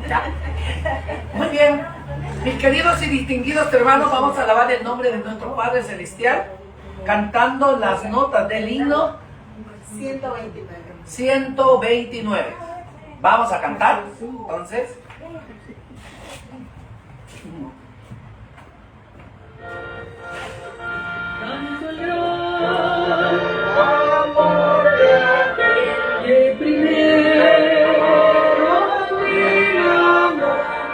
Ya. Muy bien, mis queridos y distinguidos hermanos, vamos a alabar el nombre de nuestro Padre Celestial cantando las notas del himno 129. Vamos a cantar, entonces. Canto el gran amor de aquel que primero me amó,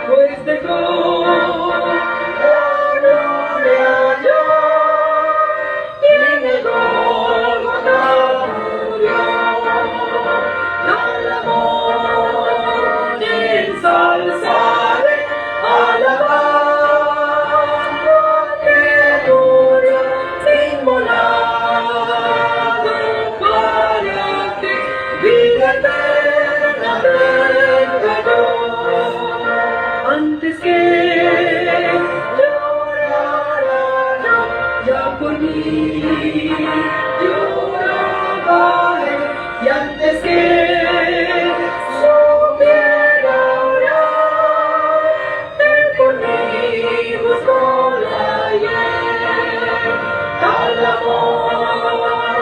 pues dejó la gloria y en el Gólgota murió. Al amor ensalzaré, alabando que murió inmolado para que vida eterna tenga yo. Antes que llorara yo, ya por mí lloraba él, y antes que supiera orar, él por mí buscó la hiel. Al amor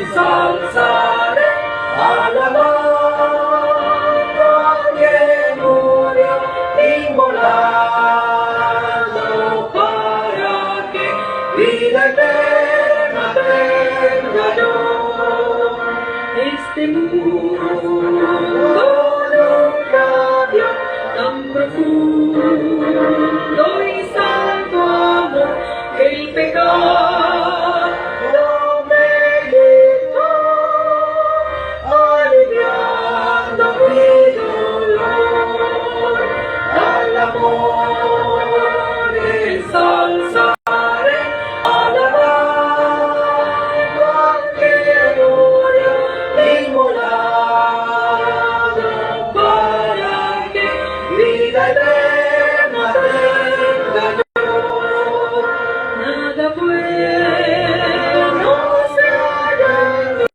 ensalzaré, alabando que murió inmolado para que vida eterna tenga yo. Este mundo nunca vio tan profundo y santo amor que el pecado me quitó, aliviando mi dolor. Al amor ensalzaré, alabando que murió inmolado para que vida eterna tenga yo. Nada bueno se halla en mí,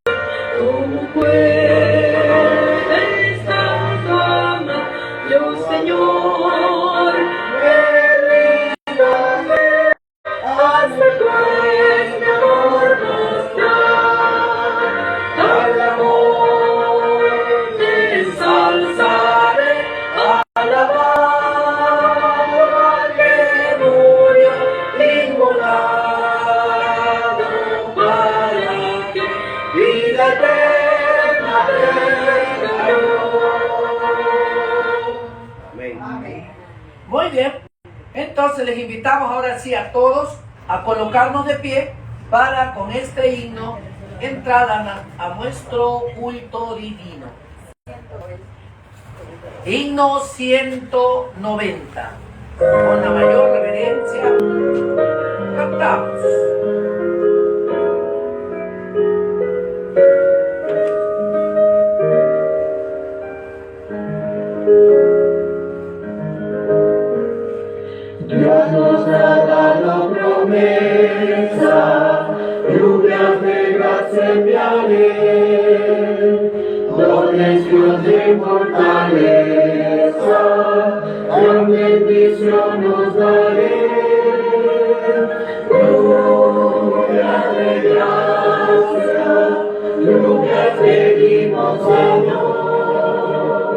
¿cómo puedes tanto amar? Yo, Señor, líbrame, hazme pues mi amor mostrar. Al amor ensalzaré, alabando al que murió inmolado para que vida eterna tenga yo. Amén. Muy bien, entonces les invitamos ahora sí a todos a colocarnos de pie para con este himno entrar a nuestro culto divino. Himno 190. Con la mayor reverencia cantamos. Dios nos ha dado promesa, lluvias de gracia enviaré, dones de fortaleza, gran bendición nos daré. Lluvias de gracia, lluvias pedimos, Señor,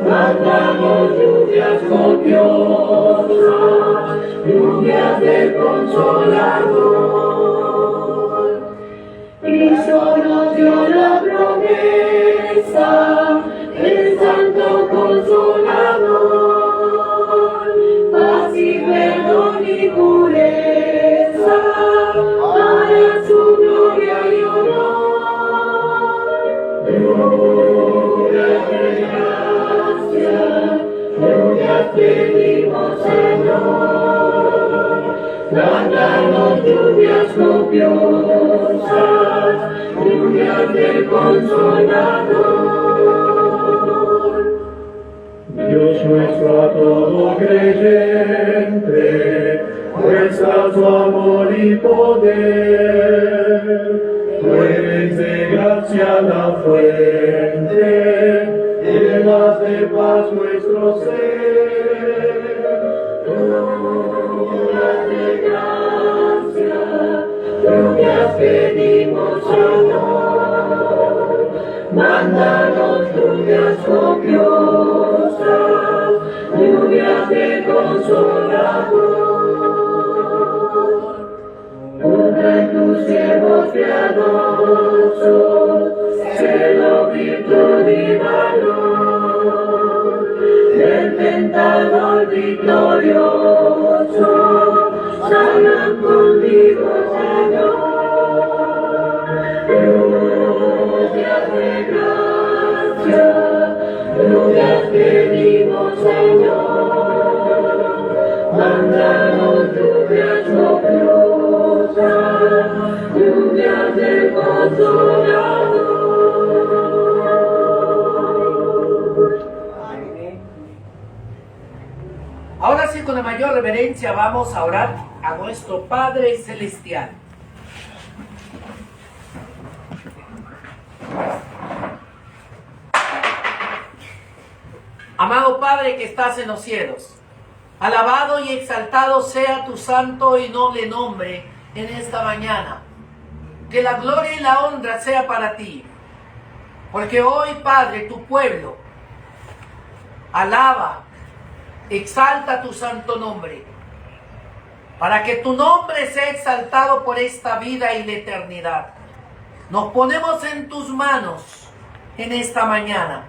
mándanos lluvias copiosas, lluvias del Consolador. Cristo nos dio la promesa del Santo Consolador, paz y perdón y pureza para su gloria y honor. Lluvias de gracia, lluvias pedimos, Señor, mándanos lluvias copiosas, lluvias del Consolador. Dios nuestro a todo creyente, muestra su amor y poder, fuentes de gracia la fuente, llenas de paz nuestra nuestro ser. Lluvias de gracia, lluvias pedimos, Señor. Mándanos lluvias copiosas, lluvias de consolador. Una en tus siervos piadosos, cielo, virtud y valor. El tentador victorioso, salgan conmigo, Señor. Lluvias de gracia, lluvias pedimos, Señor. Mándanos lluvias copiosas, lluvias de consolador. Ahora sí, con la mayor reverencia vamos a orar a nuestro Padre Celestial. Amado Padre que estás en los cielos, alabado y exaltado sea tu santo y noble nombre en esta mañana. Que la gloria y la honra sea para ti. Porque hoy, Padre, tu pueblo alaba, exalta tu santo nombre. Para que tu nombre sea exaltado por esta vida y la eternidad. Nos ponemos en tus manos en esta mañana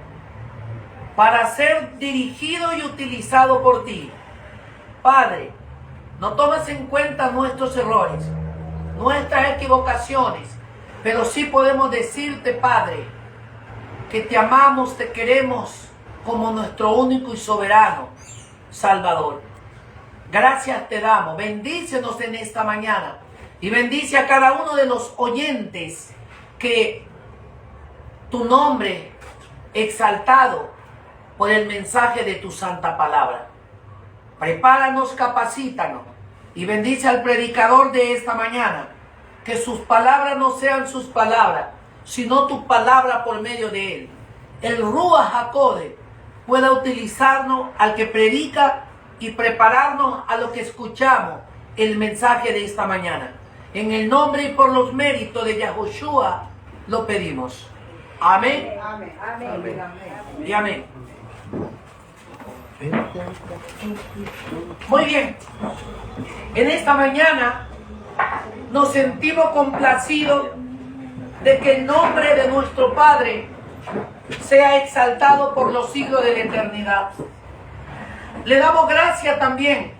para ser dirigido y utilizado por ti. Padre, no tomes en cuenta nuestros errores, nuestras equivocaciones, pero sí podemos decirte, Padre, que te amamos, te queremos como nuestro único y soberano Salvador. Gracias te damos, bendícenos en esta mañana y bendice a cada uno de los oyentes que tu nombre exaltado por el mensaje de tu santa palabra. Prepáranos, capacítanos y bendice al predicador de esta mañana, que sus palabras no sean sus palabras, sino tu palabra por medio de él. El Ruach HaKodesh pueda utilizarnos al que predica y prepararnos a lo que escuchamos el mensaje de esta mañana. En el nombre y por los méritos de Yahushua lo pedimos. Amén. Amén. Amén. Amén. Y amén. Muy bien. En esta mañana nos sentimos complacidos de que el nombre de nuestro Padre sea exaltado por los siglos de la eternidad. Le damos gracias también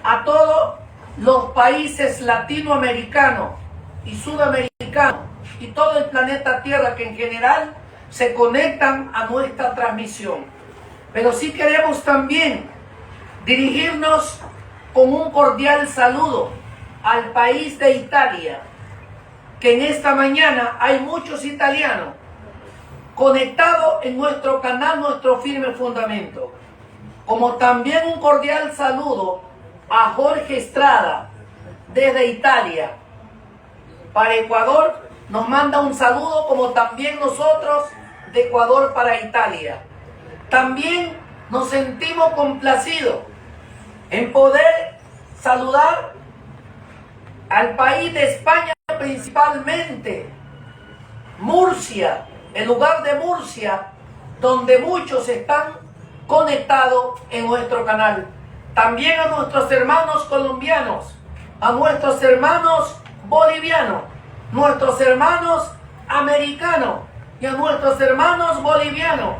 a todos los países latinoamericanos y sudamericanos y todo el planeta Tierra que en general se conectan a nuestra transmisión. Pero sí queremos también dirigirnos con un cordial saludo al país de Italia, que en esta mañana hay muchos italianos conectados en nuestro canal, Nuestro Firme Fundamento. Como también un cordial saludo a Jorge Estrada desde Italia. Para Ecuador nos manda un saludo, como también nosotros de Ecuador para Italia. También nos sentimos complacidos en poder saludar al país de España, principalmente Murcia, el lugar de Murcia, donde muchos están conectados en nuestro canal. También a nuestros hermanos colombianos, a nuestros hermanos bolivianos, nuestros hermanos americanos y a nuestros hermanos bolivianos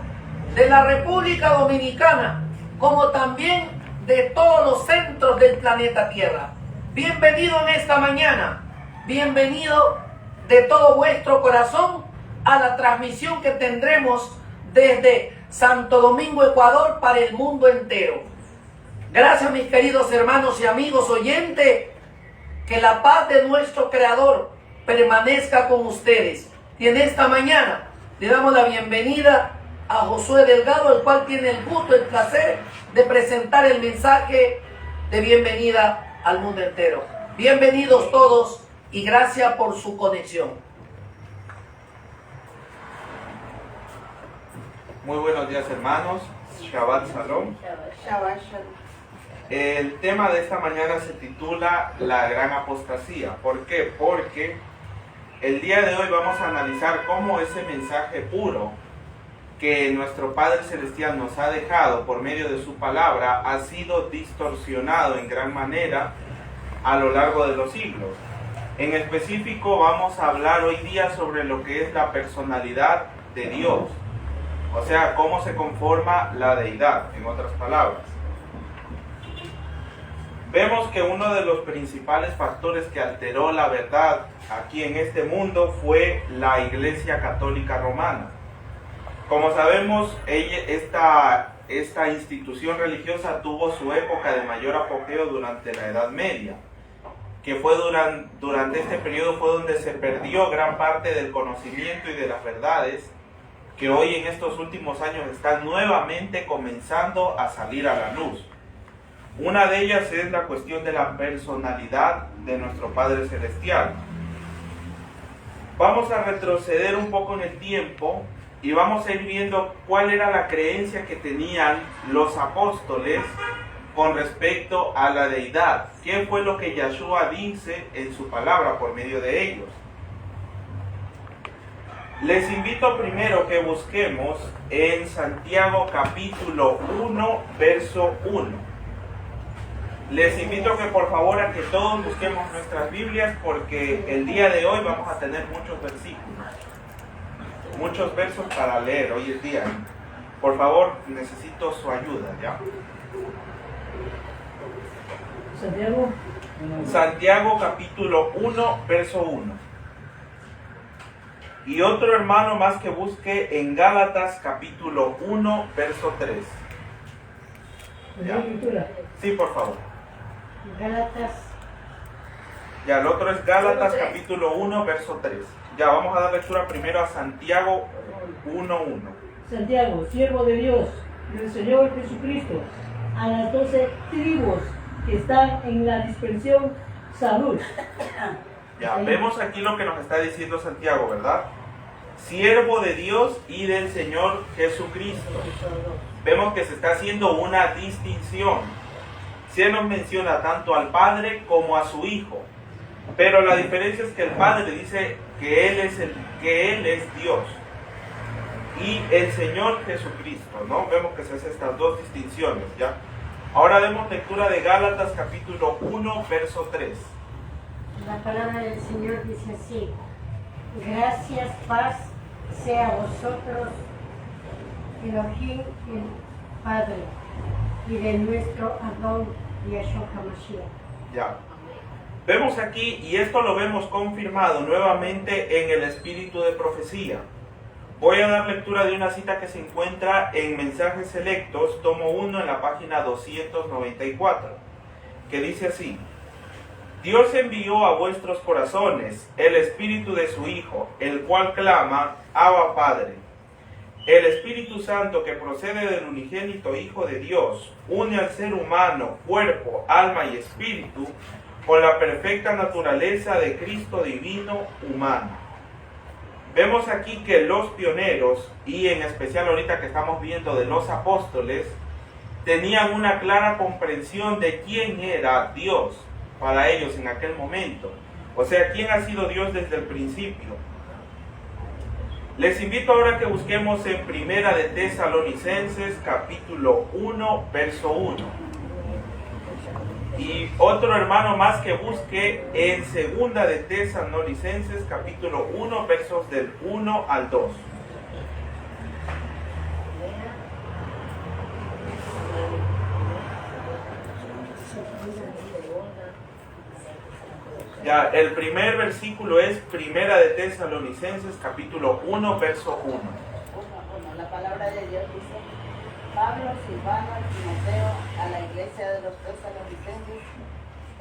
de la República Dominicana, como también de todos los centros del planeta Tierra. Bienvenido en esta mañana, bienvenido de todo vuestro corazón a la transmisión que tendremos desde Santo Domingo, Ecuador, para el mundo entero. Gracias, mis queridos hermanos y amigos oyentes, que la paz de nuestro Creador permanezca con ustedes. Y en esta mañana le damos la bienvenida a Josué Delgado, el cual tiene el gusto, el placer de presentar el mensaje de bienvenida al mundo entero. Bienvenidos todos y gracias por su conexión. Muy buenos días, hermanos. Shabbat Shalom. Shabbat Shalom. El tema de esta mañana se titula La Gran Apostasía. ¿Por qué? Porque el día de hoy vamos a analizar cómo ese mensaje puro que nuestro Padre Celestial nos ha dejado por medio de su palabra ha sido distorsionado en gran manera a lo largo de los siglos. En específico vamos a hablar hoy día sobre lo que es la personalidad de Dios, o sea, cómo se conforma la deidad, en otras palabras. Vemos que uno de los principales factores que alteró la verdad aquí en este mundo fue la Iglesia Católica Romana. Como sabemos, esta institución religiosa tuvo su época de mayor apogeo durante la Edad Media, que fue durante este periodo fue donde se perdió gran parte del conocimiento y de las verdades que hoy en estos últimos años están nuevamente comenzando a salir a la luz. Una de ellas es la cuestión de la personalidad de nuestro Padre Celestial. Vamos a retroceder un poco en el tiempo y vamos a ir viendo cuál era la creencia que tenían los apóstoles con respecto a la deidad. ¿Qué fue lo que Yahshua dice en su palabra por medio de ellos? Les invito primero que busquemos en Santiago capítulo 1, verso 1. Les invito que por favor a que todos busquemos nuestras Biblias porque el día de hoy vamos a tener muchos versículos, muchos versos para leer hoy el día. Por favor, necesito su ayuda, ¿ya? Santiago capítulo 1, verso 1. Y otro hermano más que busque en Gálatas capítulo 1, verso 3. ¿Ya? Sí, por favor. Gálatas. Ya, el otro es Gálatas capítulo 1, verso 3. Ya, vamos a dar lectura primero a Santiago 1, 1. Santiago, siervo de Dios, del Señor Jesucristo, a las 12 tribus que están en la dispersión, salud. Ya, vemos aquí lo que nos está diciendo Santiago, ¿verdad? Siervo de Dios y del Señor Jesucristo. Vemos que se está haciendo una distinción. Se nos menciona tanto al Padre como a su Hijo. Pero la diferencia es que el Padre dice que Él es Dios. Y el Señor Jesucristo, ¿no? Vemos que se hacen estas dos distinciones, ¿ya? Ahora demos lectura de Gálatas capítulo 1, verso 3. La palabra del Señor dice así: gracias, paz sea a vosotros, Elohim, el Padre, y de nuestro Adón Yahshua HaMashiach. Ya. Vemos aquí, y esto lo vemos confirmado nuevamente en el espíritu de profecía. Voy a dar lectura de una cita que se encuentra en Mensajes Selectos, tomo 1, en la página 294, que dice así: Dios envió a vuestros corazones el espíritu de su Hijo, el cual clama, Abba Padre. El Espíritu Santo que procede del unigénito Hijo de Dios une al ser humano, cuerpo, alma y espíritu con la perfecta naturaleza de Cristo divino humano. Vemos aquí que los pioneros, y en especial ahorita que estamos viendo de los apóstoles, tenían una clara comprensión de quién era Dios para ellos en aquel momento. O sea, quién ha sido Dios desde el principio. Les invito ahora a que busquemos en Primera de Tesalonicenses capítulo 1, verso 1. Y otro hermano más que busque en Segunda de Tesalonicenses capítulo 1, versos del 1 al 2. Ya, el primer versículo es Primera de Tesalonicenses capítulo 1, verso 1. La palabra de Dios dice: Pablo, Silvano y Timoteo, a la iglesia de los tesalonicenses,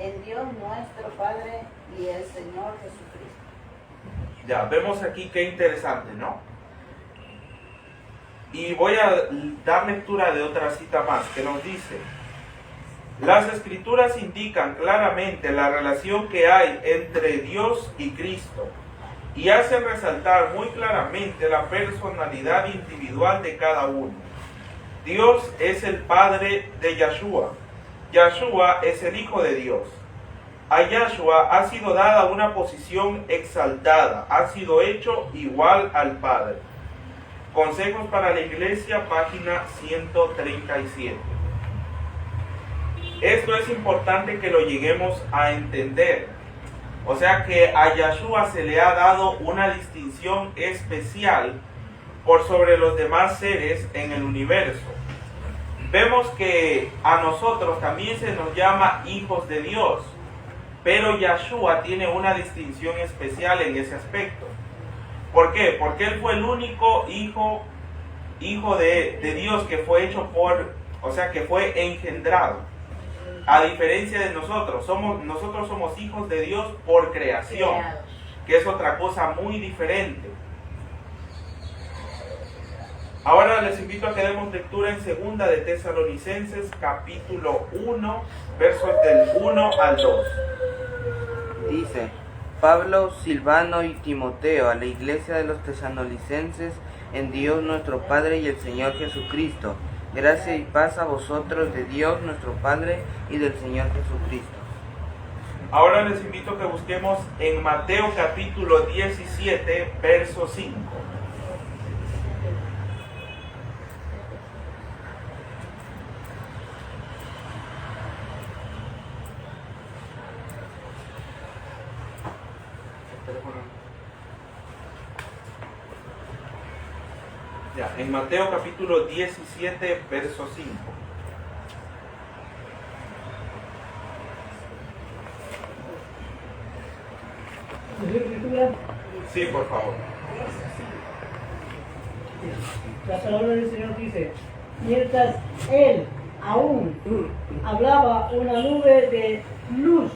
en Dios nuestro Padre y el Señor Jesucristo. Ya, vemos aquí qué interesante, ¿no? Y voy a dar lectura de otra cita más que nos dice: las Escrituras indican claramente la relación que hay entre Dios y Cristo y hacen resaltar muy claramente la personalidad individual de cada uno. Dios es el Padre de Yahshua. Yahshua es el Hijo de Dios. A Yahshua ha sido dada una posición exaltada, ha sido hecho igual al Padre. Consejos para la Iglesia, página 137. Esto es importante que lo lleguemos a entender. O sea que a Yahshua se le ha dado una distinción especial por sobre los demás seres en el universo. Vemos que a nosotros también se nos llama hijos de Dios, pero Yahshua tiene una distinción especial en ese aspecto. ¿Por qué? Porque Él fue el único hijo de Dios que fue hecho que fue engendrado. A diferencia de nosotros somos hijos de Dios por creación, que es otra cosa muy diferente. Ahora les invito a que demos lectura en 2 de Tesalonicenses, capítulo 1, versos del 1 al 2. Dice: Pablo, Silvano y Timoteo, a la iglesia de los tesalonicenses, en Dios nuestro Padre y el Señor Jesucristo. Gracia y paz a vosotros de Dios nuestro Padre y del Señor Jesucristo. Ahora les invito a que busquemos en Mateo capítulo 17, verso 5. En Mateo capítulo 17, verso 5. Sí, por favor. La palabra del Señor dice: mientras él aún hablaba, una nube de luz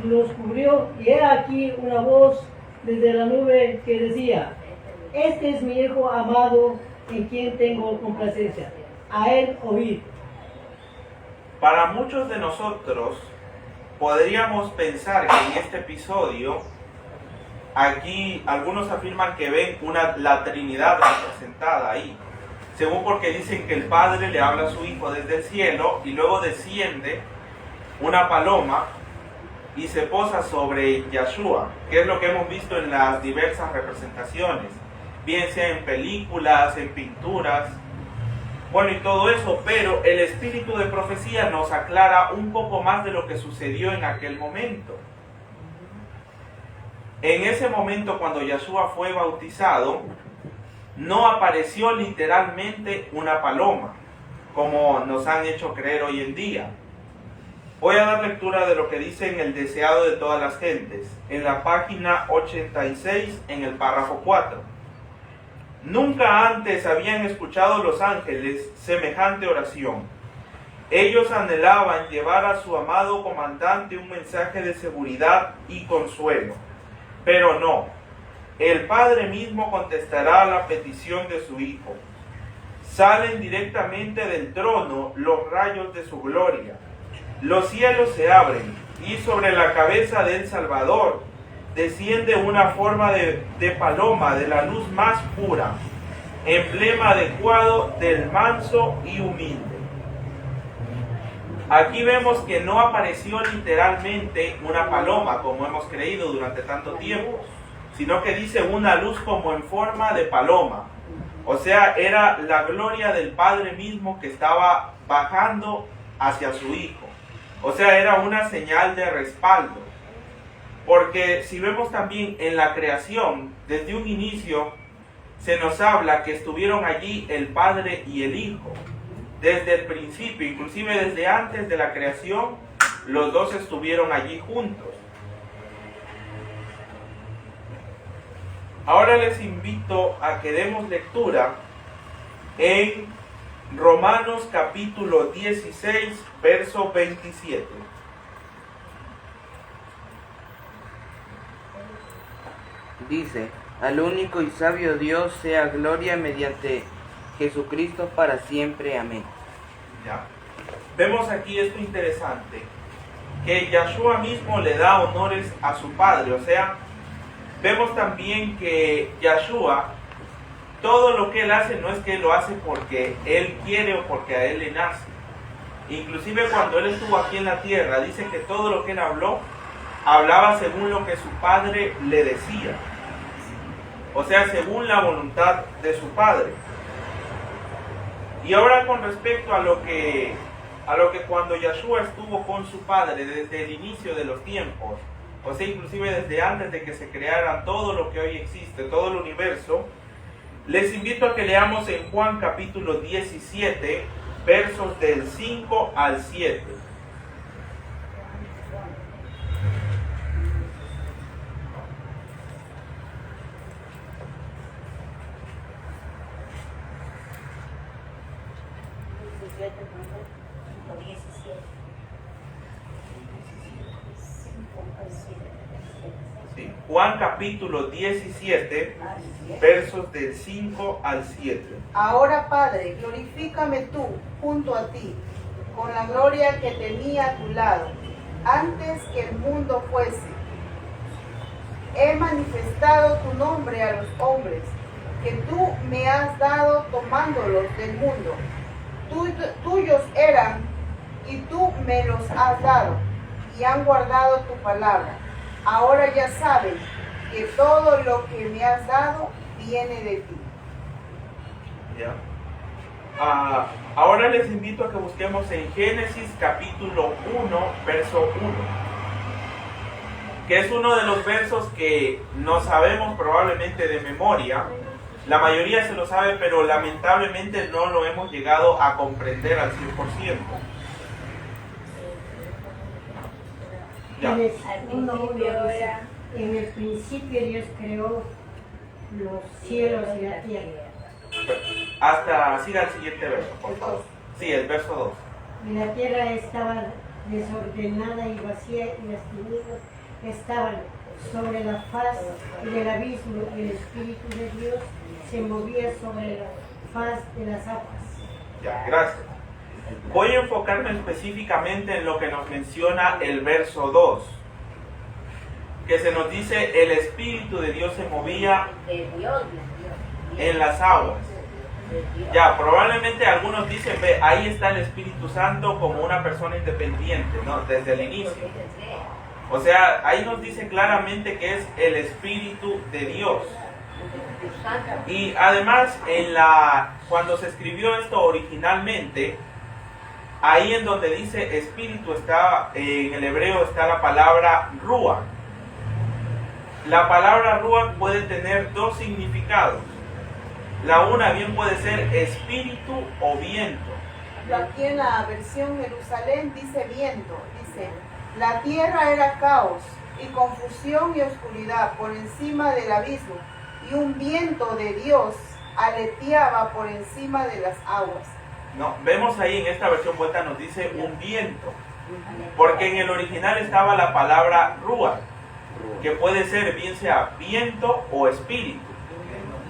los cubrió, y era aquí una voz desde la nube que decía: este es mi Hijo amado, en quien tengo complacencia. A él oíd. Para muchos de nosotros podríamos pensar que en este episodio, aquí algunos afirman que ven la Trinidad representada ahí, según porque dicen que el Padre le habla a su Hijo desde el cielo y luego desciende una paloma y se posa sobre Yahshua, que es lo que hemos visto en las diversas representaciones, bien sea en películas, en pinturas, bueno, y todo eso, pero el espíritu de profecía nos aclara un poco más de lo que sucedió en aquel momento. En ese momento, cuando Yahshua fue bautizado, no apareció literalmente una paloma, como nos han hecho creer hoy en día. Voy a dar lectura de lo que dice en el Deseado de todas las gentes, en la página 86, en el párrafo 4. Nunca antes habían escuchado los ángeles semejante oración. Ellos anhelaban llevar a su amado comandante un mensaje de seguridad y consuelo. Pero no, el Padre mismo contestará a la petición de su Hijo. Salen directamente del trono los rayos de su gloria. Los cielos se abren y sobre la cabeza del Salvador desciende una forma de paloma de la luz más pura, emblema adecuado del manso y humilde. Aquí vemos que no apareció literalmente una paloma, como hemos creído durante tanto tiempo, sino que dice una luz como en forma de paloma. O sea, era la gloria del Padre mismo que estaba bajando hacia su Hijo. O sea, era una señal de respaldo. Porque si vemos también en la creación, desde un inicio, se nos habla que estuvieron allí el Padre y el Hijo. Desde el principio, inclusive desde antes de la creación, los dos estuvieron allí juntos. Ahora les invito a que demos lectura en Romanos capítulo 16, verso 27. Dice: al único y sabio Dios sea gloria mediante Jesucristo para siempre. Amén. Ya. Vemos aquí esto interesante, que Yahshua mismo le da honores a su Padre. O sea, vemos también que Yahshua todo lo que Él hace no es que Él lo hace porque Él quiere o porque a Él le nace. Inclusive cuando Él estuvo aquí en la tierra, dice que todo lo que Él habló, hablaba según lo que su Padre le decía. O sea, según la voluntad de su Padre. Y ahora con respecto a lo que cuando Yahshua estuvo con su Padre desde el inicio de los tiempos, o sea, inclusive desde antes de que se creara todo lo que hoy existe, todo el universo, les invito a que leamos en Juan capítulo 17, versos del 5 al 7. Sí, Juan capítulo 17, versos del 5 al 7. Ahora, Padre, glorifícame tú junto a ti, con la gloria que tenía a tu lado, antes que el mundo fuese. He manifestado tu nombre a los hombres, que tú me has dado tomándolos del mundo. Tuyos eran, y tú me los has dado, y han guardado tu palabra. Ahora ya saben que todo lo que me has dado viene de ti. ¿Ya? Ahora les invito a que busquemos en Génesis capítulo 1, verso 1, que es uno de los versos que no sabemos probablemente de memoria. La mayoría se lo sabe, pero lamentablemente no lo hemos llegado a comprender al 100%. Ya. En el principio Dios creó los cielos y la tierra. Siga el siguiente verso, por favor. Sí, el verso 2. Y la tierra estaba desordenada y vacía, y las tinieblas estaban sobre la faz del abismo, y el Espíritu de Dios se movía sobre la faz de las aguas. Ya, gracias. Voy a enfocarme específicamente en lo que nos menciona el verso 2, que se nos dice: el Espíritu de Dios se movía en las aguas. Ya, probablemente algunos dicen, ve, ahí está el Espíritu Santo como una persona independiente, ¿no? Desde el inicio. O sea, ahí nos dice claramente que es el Espíritu de Dios. Y además, cuando se escribió esto originalmente, ahí en donde dice espíritu está, en el hebreo está la palabra ruach. La palabra ruach puede tener dos significados. La una bien puede ser espíritu o viento. Aquí en la versión Jerusalén dice viento, dice: la tierra era caos y confusión y oscuridad por encima del abismo, y un viento de Dios aleteaba por encima de las aguas. No, vemos ahí en esta versión vuelta nos dice un viento, porque en el original estaba la palabra ruach, que puede ser bien sea viento o espíritu.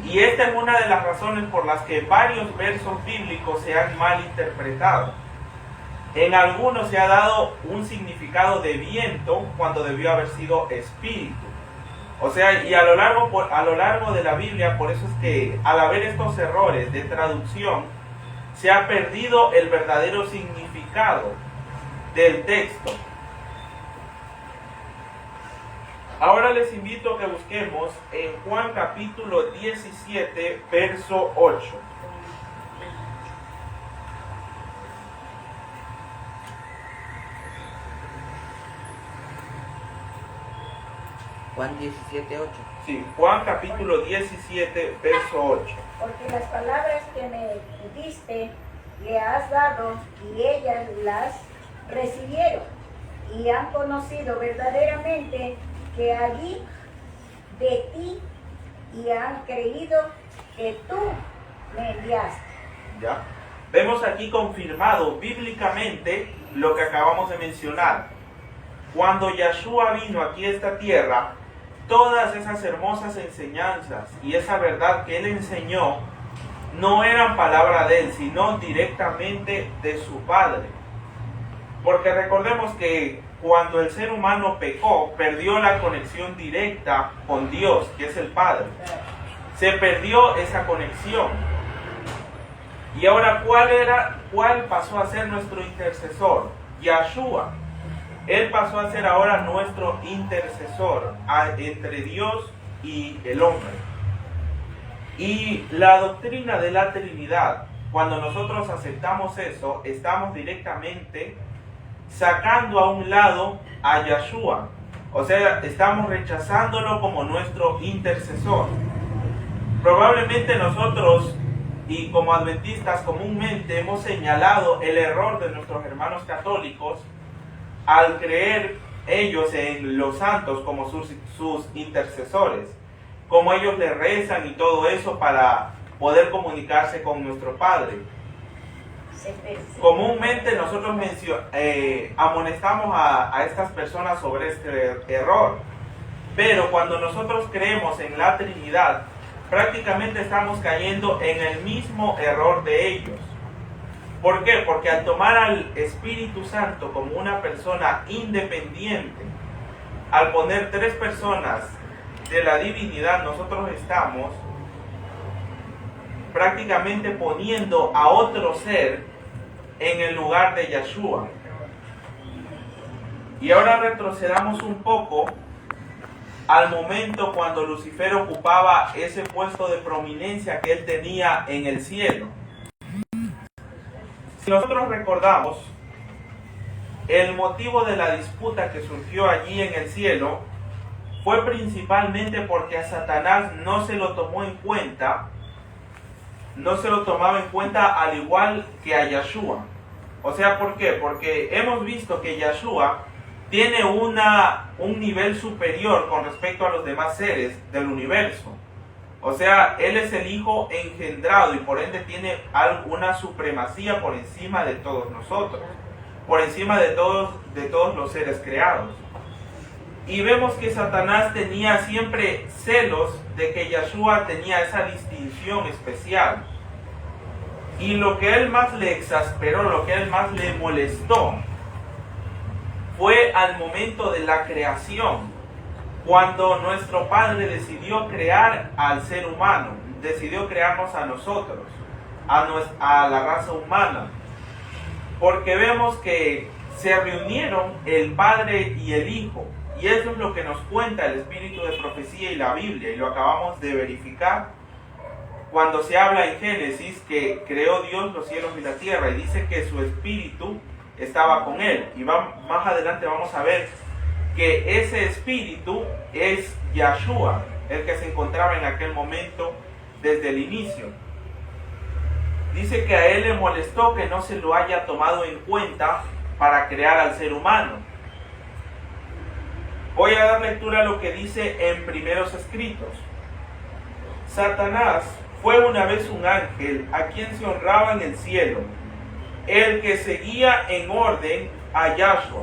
Y esta es una de las razones por las que varios versos bíblicos se han malinterpretado. En algunos se ha dado un significado de viento cuando debió haber sido espíritu. O sea, y a lo largo de la Biblia, por eso es que al haber estos errores de traducción, se ha perdido el verdadero significado del texto. Ahora les invito a que busquemos en Juan capítulo 17, verso 8. Juan 17, 8. Sí, Juan capítulo 17, verso 8. Porque las palabras que me diste le has dado, y ellas las recibieron, y han conocido verdaderamente que allí de ti, y han creído que tú me enviaste. ¿Ya? Vemos aquí confirmado bíblicamente lo que acabamos de mencionar. Cuando Yahshua vino aquí a esta tierra, todas esas hermosas enseñanzas y esa verdad que Él enseñó no eran palabra de Él, sino directamente de su Padre. Porque recordemos que cuando el ser humano pecó, perdió la conexión directa con Dios, que es el Padre. Se perdió esa conexión. Y ahora, ¿cuál pasó a ser nuestro intercesor? Yahshua. Él pasó a ser ahora nuestro intercesor entre Dios y el hombre. Y la doctrina de la Trinidad, cuando nosotros aceptamos eso, estamos directamente sacando a un lado a Yahshua. O sea, estamos rechazándolo como nuestro intercesor. Probablemente nosotros, y como adventistas comúnmente, hemos señalado el error de nuestros hermanos católicos al creer ellos en los santos como sus intercesores, como ellos le rezan y todo eso para poder comunicarse con nuestro Padre. Comúnmente nosotros amonestamos a estas personas sobre este error, pero cuando nosotros creemos en la Trinidad, prácticamente estamos cayendo en el mismo error de ellos. ¿Por qué? Porque al tomar al Espíritu Santo como una persona independiente, al poner 3 personas de la divinidad, nosotros estamos prácticamente poniendo a otro ser en el lugar de Yahshua. Y ahora retrocedamos un poco al momento cuando Lucifer ocupaba ese puesto de prominencia que él tenía en el cielo. Si nosotros recordamos, el motivo de la disputa que surgió allí en el cielo fue principalmente porque a Satanás no se lo tomó en cuenta, no se lo tomaba en cuenta al igual que a Yahshua. O sea, ¿por qué? Porque hemos visto que Yahshua tiene un nivel superior con respecto a los demás seres del universo. O sea, Él es el Hijo engendrado y por ende tiene una supremacía por encima de todos nosotros, por encima de todos los seres creados. Y vemos que Satanás tenía siempre celos de que Yahshua tenía esa distinción especial. Y lo que él más le exasperó, lo que él más le molestó, fue al momento de la creación, cuando nuestro Padre decidió crear al ser humano, decidió crearnos a nosotros, a la raza humana, porque vemos que se reunieron el Padre y el Hijo, y eso es lo que nos cuenta el Espíritu de Profecía y la Biblia, y lo acabamos de verificar cuando se habla en Génesis que creó Dios los cielos y la tierra, y dice que su Espíritu estaba con él, y más adelante vamos a ver que ese Espíritu es Yahshua, el que se encontraba en aquel momento desde el inicio. Dice que a él le molestó que no se lo haya tomado en cuenta para crear al ser humano. Voy a dar lectura a lo que dice en Primeros Escritos. Satanás fue una vez un ángel a quien se honraba en el cielo, el que seguía en orden a Yahshua.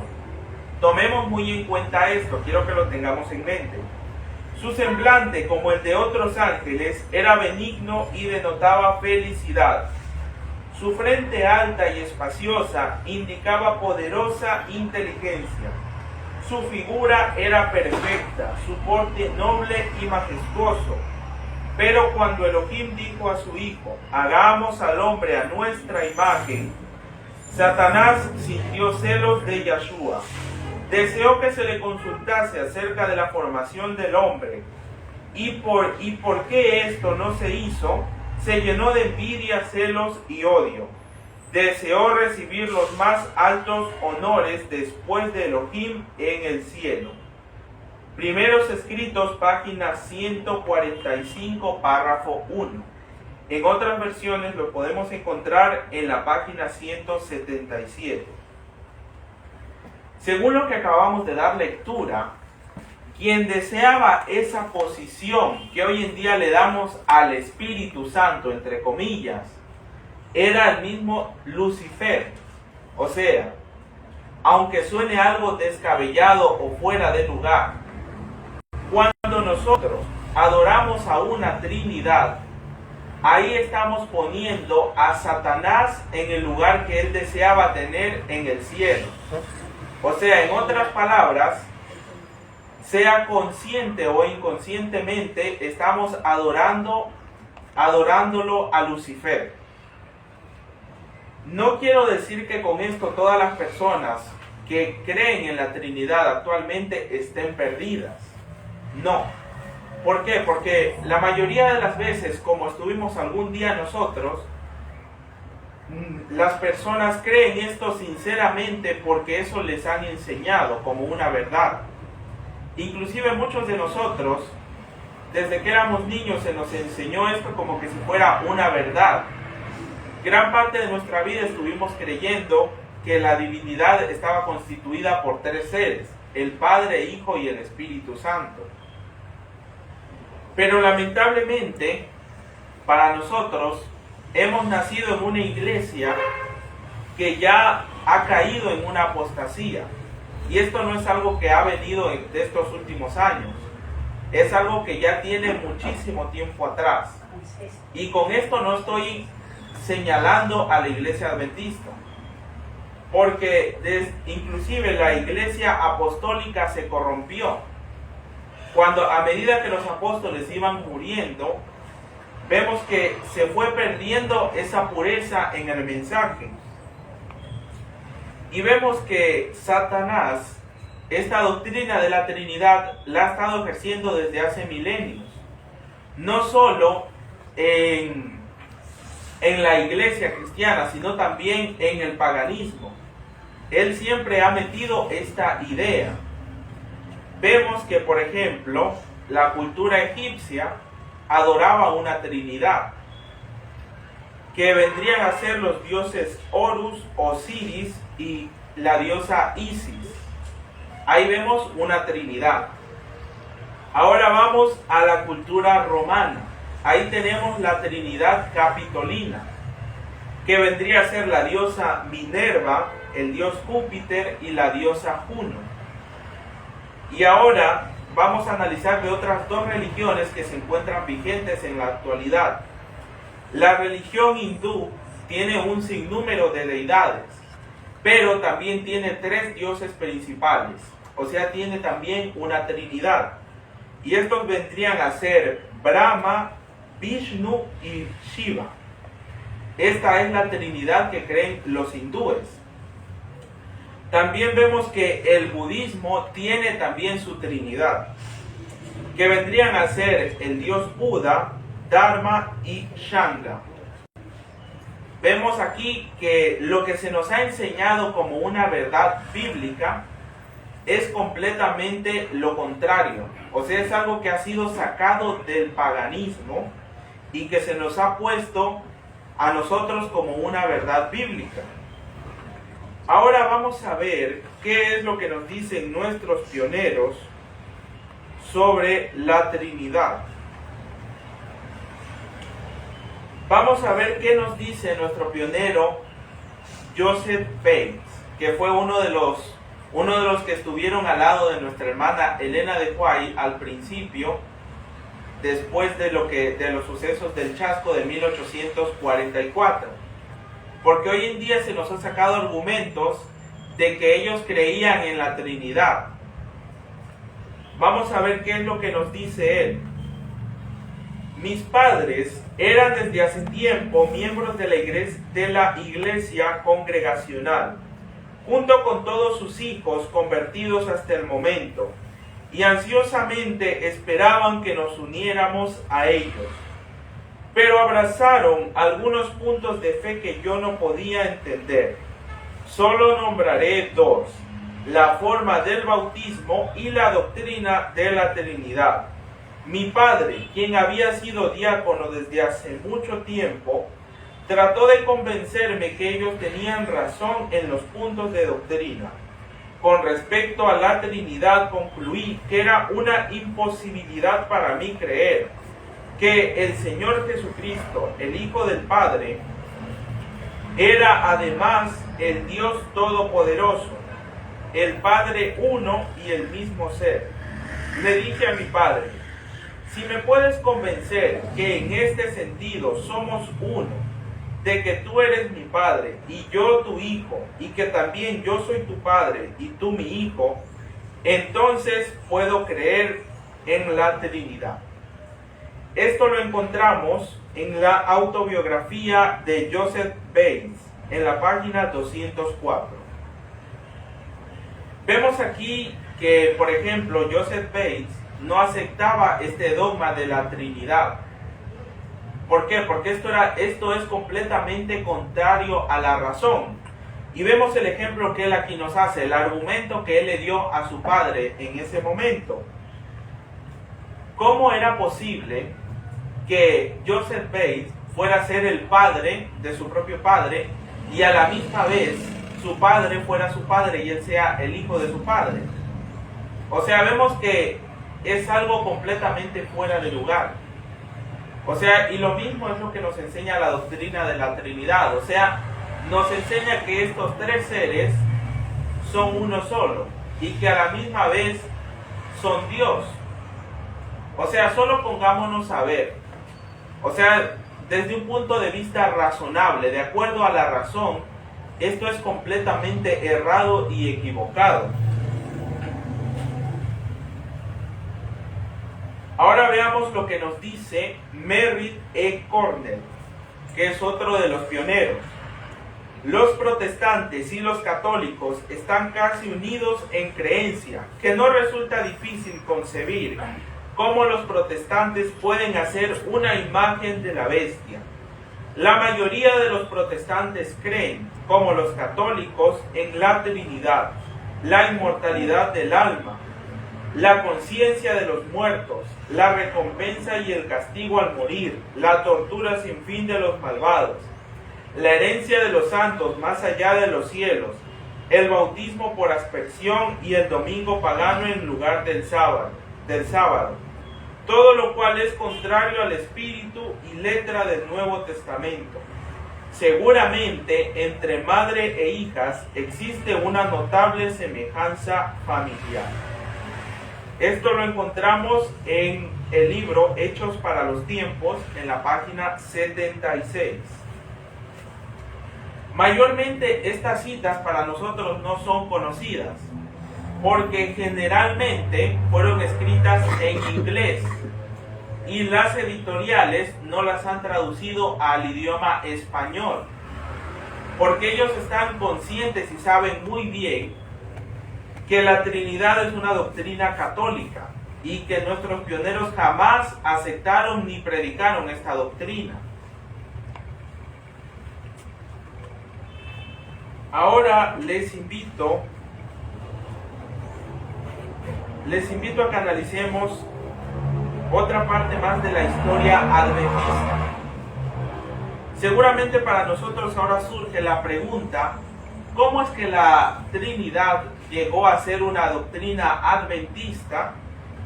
Tomemos muy en cuenta esto, quiero que lo tengamos en mente. Su semblante, como el de otros ángeles, era benigno y denotaba felicidad. Su frente alta y espaciosa indicaba poderosa inteligencia. Su figura era perfecta, su porte noble y majestuoso. Pero cuando Elohim dijo a su hijo, hagamos al hombre a nuestra imagen, Satanás sintió celos de Yahshua. Deseó que se le consultase acerca de la formación del hombre. Y por qué esto no se hizo, se llenó de envidia, celos y odio. Deseó recibir los más altos honores después de Elohim en el cielo. Primeros Escritos, página 145, párrafo 1. En otras versiones lo podemos encontrar en la página 177. Según lo que acabamos de dar lectura, quien deseaba esa posición que hoy en día le damos al Espíritu Santo, entre comillas, era el mismo Lucifer. O sea, aunque suene algo descabellado o fuera de lugar, cuando nosotros adoramos a una Trinidad, ahí estamos poniendo a Satanás en el lugar que él deseaba tener en el cielo. O sea, en otras palabras, sea consciente o inconscientemente, estamos adorándolo a Lucifer. No quiero decir que con esto todas las personas que creen en la Trinidad actualmente estén perdidas. No. ¿Por qué? Porque la mayoría de las veces, como estuvimos algún día nosotros, las personas creen esto sinceramente porque eso les han enseñado como una verdad. Inclusive muchos de nosotros, desde que éramos niños, se nos enseñó esto como que si fuera una verdad. Gran parte de nuestra vida estuvimos creyendo que la divinidad estaba constituida por tres seres: el Padre, Hijo y el Espíritu Santo. Pero lamentablemente, para nosotros, hemos nacido en una iglesia que ya ha caído en una apostasía. Y esto no es algo que ha venido de estos últimos años. Es algo que ya tiene muchísimo tiempo atrás. Y con esto no estoy señalando a la iglesia adventista. Porque inclusive la iglesia apostólica se corrompió. Cuando a medida que los apóstoles iban muriendo, vemos que se fue perdiendo esa pureza en el mensaje. Y vemos que Satanás, esta doctrina de la Trinidad, la ha estado ejerciendo desde hace milenios. No solo en la iglesia cristiana, sino también en el paganismo. Él siempre ha metido esta idea. Vemos que, por ejemplo, la cultura egipcia adoraba una Trinidad, que vendrían a ser los dioses Horus, Osiris y la diosa Isis. Ahí vemos una Trinidad. Ahora vamos a la cultura romana. Ahí tenemos la Trinidad Capitolina, que vendría a ser la diosa Minerva, el dios Júpiter y la diosa Juno. Y ahora vamos a analizar de otras dos religiones que se encuentran vigentes en la actualidad. La religión hindú tiene un sinnúmero de deidades, pero también tiene tres dioses principales, o sea, tiene también una trinidad. Y estos vendrían a ser Brahma, Vishnu y Shiva. Esta es la trinidad que creen los hindúes. También vemos que el budismo tiene también su trinidad, que vendrían a ser el dios Buda, Dharma y Shanga. Vemos aquí que lo que se nos ha enseñado como una verdad bíblica es completamente lo contrario. O sea, es algo que ha sido sacado del paganismo y que se nos ha puesto a nosotros como una verdad bíblica. Ahora vamos a ver qué es lo que nos dicen nuestros pioneros sobre la Trinidad. Vamos a ver qué nos dice nuestro pionero Joseph Bates, que fue uno de los que estuvieron al lado de nuestra hermana Elena de White al principio, después de los sucesos del Chasco de 1844. Porque hoy en día se nos han sacado argumentos de que ellos creían en la Trinidad. Vamos a ver qué es lo que nos dice él. Mis padres eran desde hace tiempo miembros de la iglesia congregacional, junto con todos sus hijos convertidos hasta el momento, y ansiosamente esperaban que nos uniéramos a ellos. Pero abrazaron algunos puntos de fe que yo no podía entender. Solo nombraré dos: la forma del bautismo y la doctrina de la Trinidad. Mi padre, quien había sido diácono desde hace mucho tiempo, trató de convencerme que ellos tenían razón en los puntos de doctrina. Con respecto a la Trinidad, concluí que era una imposibilidad para mí creer que el Señor Jesucristo, el Hijo del Padre, era además el Dios Todopoderoso, el Padre uno y el mismo ser. Le dije a mi padre: si me puedes convencer que en este sentido somos uno, de que tú eres mi padre y yo tu hijo, y que también yo soy tu padre y tú mi hijo, entonces puedo creer en la Trinidad. Esto lo encontramos en la autobiografía de Joseph Bates, en la página 204. Vemos aquí que, por ejemplo, Joseph Bates no aceptaba este dogma de la Trinidad. ¿Por qué? Porque esto es completamente contrario a la razón. Y vemos el ejemplo que él aquí nos hace, el argumento que él le dio a su padre en ese momento. ¿Cómo era posible que Joseph Bates fuera a ser el padre de su propio padre y a la misma vez su padre fuera su padre y él sea el hijo de su padre? O sea, vemos que es algo completamente fuera de lugar. O sea, y lo mismo es lo que nos enseña la doctrina de la Trinidad. O sea, nos enseña que estos tres seres son uno solo y que a la misma vez son Dios. O sea, solo pongámonos a ver. O sea, desde un punto de vista razonable, de acuerdo a la razón, esto es completamente errado y equivocado. Ahora veamos lo que nos dice Merritt E. Cornell, que es otro de los pioneros. Los protestantes y los católicos están casi unidos en creencia, que no resulta difícil concebir cómo los protestantes pueden hacer una imagen de la bestia. La mayoría de los protestantes creen, como los católicos, en la Trinidad, la inmortalidad del alma, la conciencia de los muertos, la recompensa y el castigo al morir, la tortura sin fin de los malvados, la herencia de los santos más allá de los cielos, el bautismo por aspersión y el domingo pagano en lugar del sábado, todo lo cual es contrario al espíritu y letra del Nuevo Testamento. Seguramente entre madre e hijas existe una notable semejanza familiar. Esto lo encontramos en el libro Hechos para los Tiempos, en la página 76. Mayormente estas citas para nosotros no son conocidas, porque generalmente fueron escritas en inglés y las editoriales no las han traducido al idioma español, porque ellos están conscientes y saben muy bien que la Trinidad es una doctrina católica y que nuestros pioneros jamás aceptaron ni predicaron esta doctrina. Ahora les invito a que analicemos otra parte más de la historia adventista. Seguramente para nosotros ahora surge la pregunta: ¿cómo es que la Trinidad llegó a ser una doctrina adventista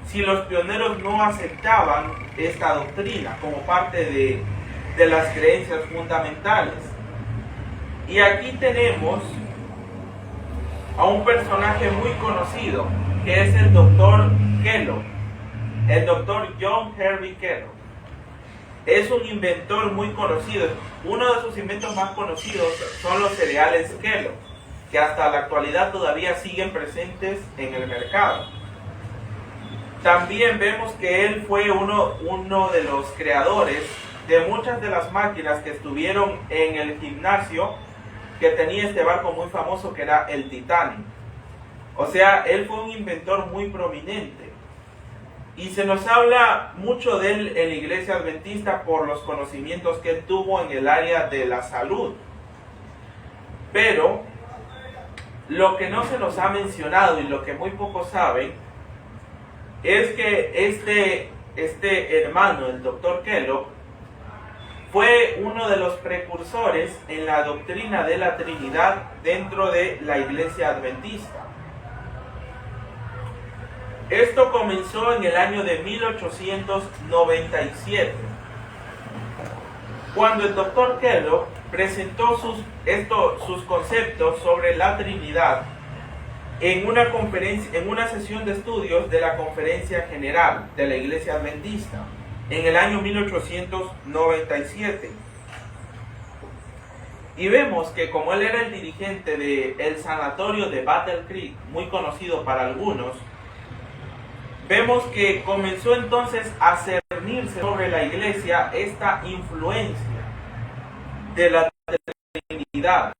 si los pioneros no aceptaban esta doctrina como parte de las creencias fundamentales? Y aquí tenemos a un personaje muy conocido, que es el Dr. Kellogg, el Dr. John Henry Kellogg. Es un inventor muy conocido. Uno de sus inventos más conocidos son los cereales Kellogg, que hasta la actualidad todavía siguen presentes en el mercado. También vemos que él fue uno de los creadores de muchas de las máquinas que estuvieron en el gimnasio que tenía este barco muy famoso, que era el Titanic. O sea, él fue un inventor muy prominente. Y se nos habla mucho de él en la iglesia adventista por los conocimientos que él tuvo en el área de la salud. Pero lo que no se nos ha mencionado y lo que muy pocos saben es que este hermano, el Dr. Kellogg, fue uno de los precursores en la doctrina de la Trinidad dentro de la iglesia adventista. Esto comenzó en el año de 1897, cuando el Dr. Kellogg presentó sus conceptos sobre la Trinidad en una sesión de estudios de la Conferencia General de la Iglesia Adventista en el año 1897. Y vemos que como él era el dirigente del sanatorio de Battle Creek, muy conocido para algunos, vemos que comenzó entonces a cernirse sobre la iglesia esta influencia de la Trinidad.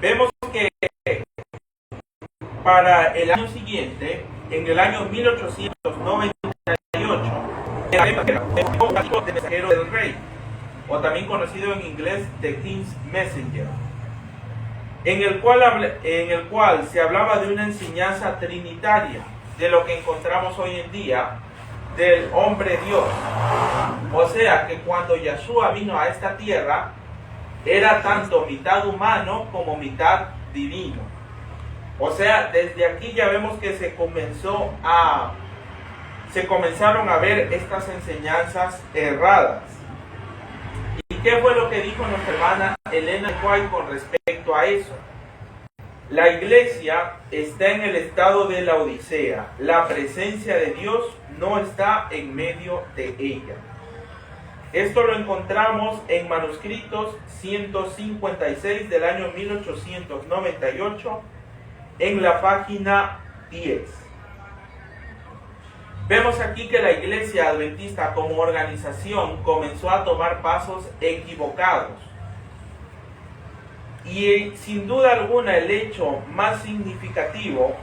Vemos que para el año siguiente, en el año 1898, el mensajero del rey, o también conocido en inglés The King's Messenger, en el cual se hablaba de una enseñanza trinitaria, de lo que encontramos hoy en día del hombre Dios. O sea que cuando Yeshua vino a esta tierra, era tanto mitad humano como mitad divino. O sea, desde aquí ya vemos que se comenzaron a ver estas enseñanzas erradas. ¿Y qué fue lo que dijo nuestra hermana Elena White con respecto a eso? La iglesia está en el estado de la Odisea. La presencia de Dios no está en medio de ella. Esto lo encontramos en manuscritos 156 del año 1898, en la página 10. Vemos aquí que la Iglesia Adventista como organización comenzó a tomar pasos equivocados. Y sin duda alguna el hecho más significativo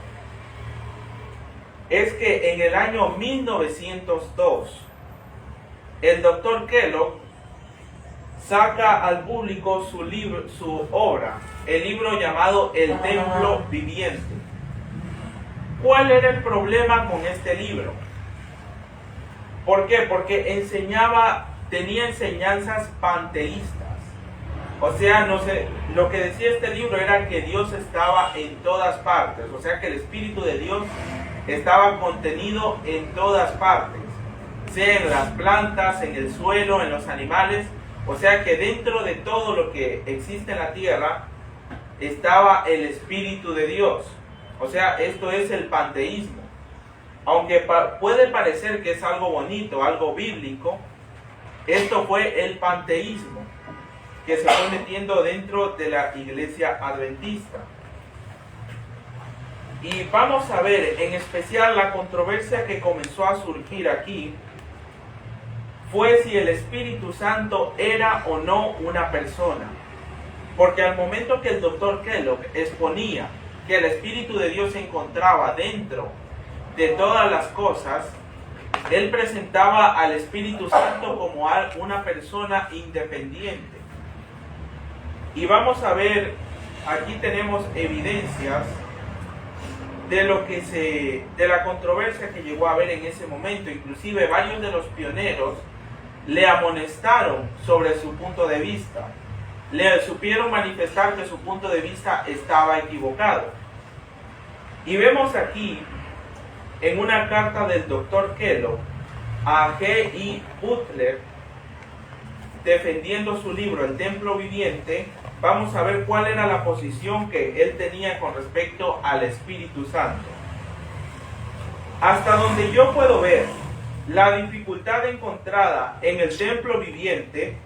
es que en el año 1902 el Dr. Kellogg saca al público su obra, el libro llamado El Templo Viviente. ¿Cuál era el problema con este libro? ¿Por qué? Porque tenía enseñanzas panteístas. O sea, lo que decía este libro era que Dios estaba en todas partes, o sea que el Espíritu de Dios estaba contenido en todas partes, sea en las plantas, en el suelo, en los animales, o sea que dentro de todo lo que existe en la tierra estaba el Espíritu de Dios. O sea, esto es el panteísmo. Aunque puede parecer que es algo bonito, algo bíblico, esto fue el panteísmo que se fue metiendo dentro de la iglesia adventista. Y vamos a ver en especial la controversia que comenzó a surgir aquí fue si el Espíritu Santo era o no una persona. Porque al momento que el Dr. Kellogg exponía que el Espíritu de Dios se encontraba dentro de todas las cosas, él presentaba al Espíritu Santo como una persona independiente. Y vamos a ver, aquí tenemos evidencias de la controversia que llegó a haber en ese momento. Inclusive varios de los pioneros le amonestaron sobre su punto de vista. Le supieron manifestar que su punto de vista estaba equivocado. Y vemos aquí, en una carta del Dr. Kellogg a G.I. Butler, defendiendo su libro El Templo Viviente, vamos a ver cuál era la posición que él tenía con respecto al Espíritu Santo. Hasta donde yo puedo ver la dificultad encontrada en el Templo Viviente,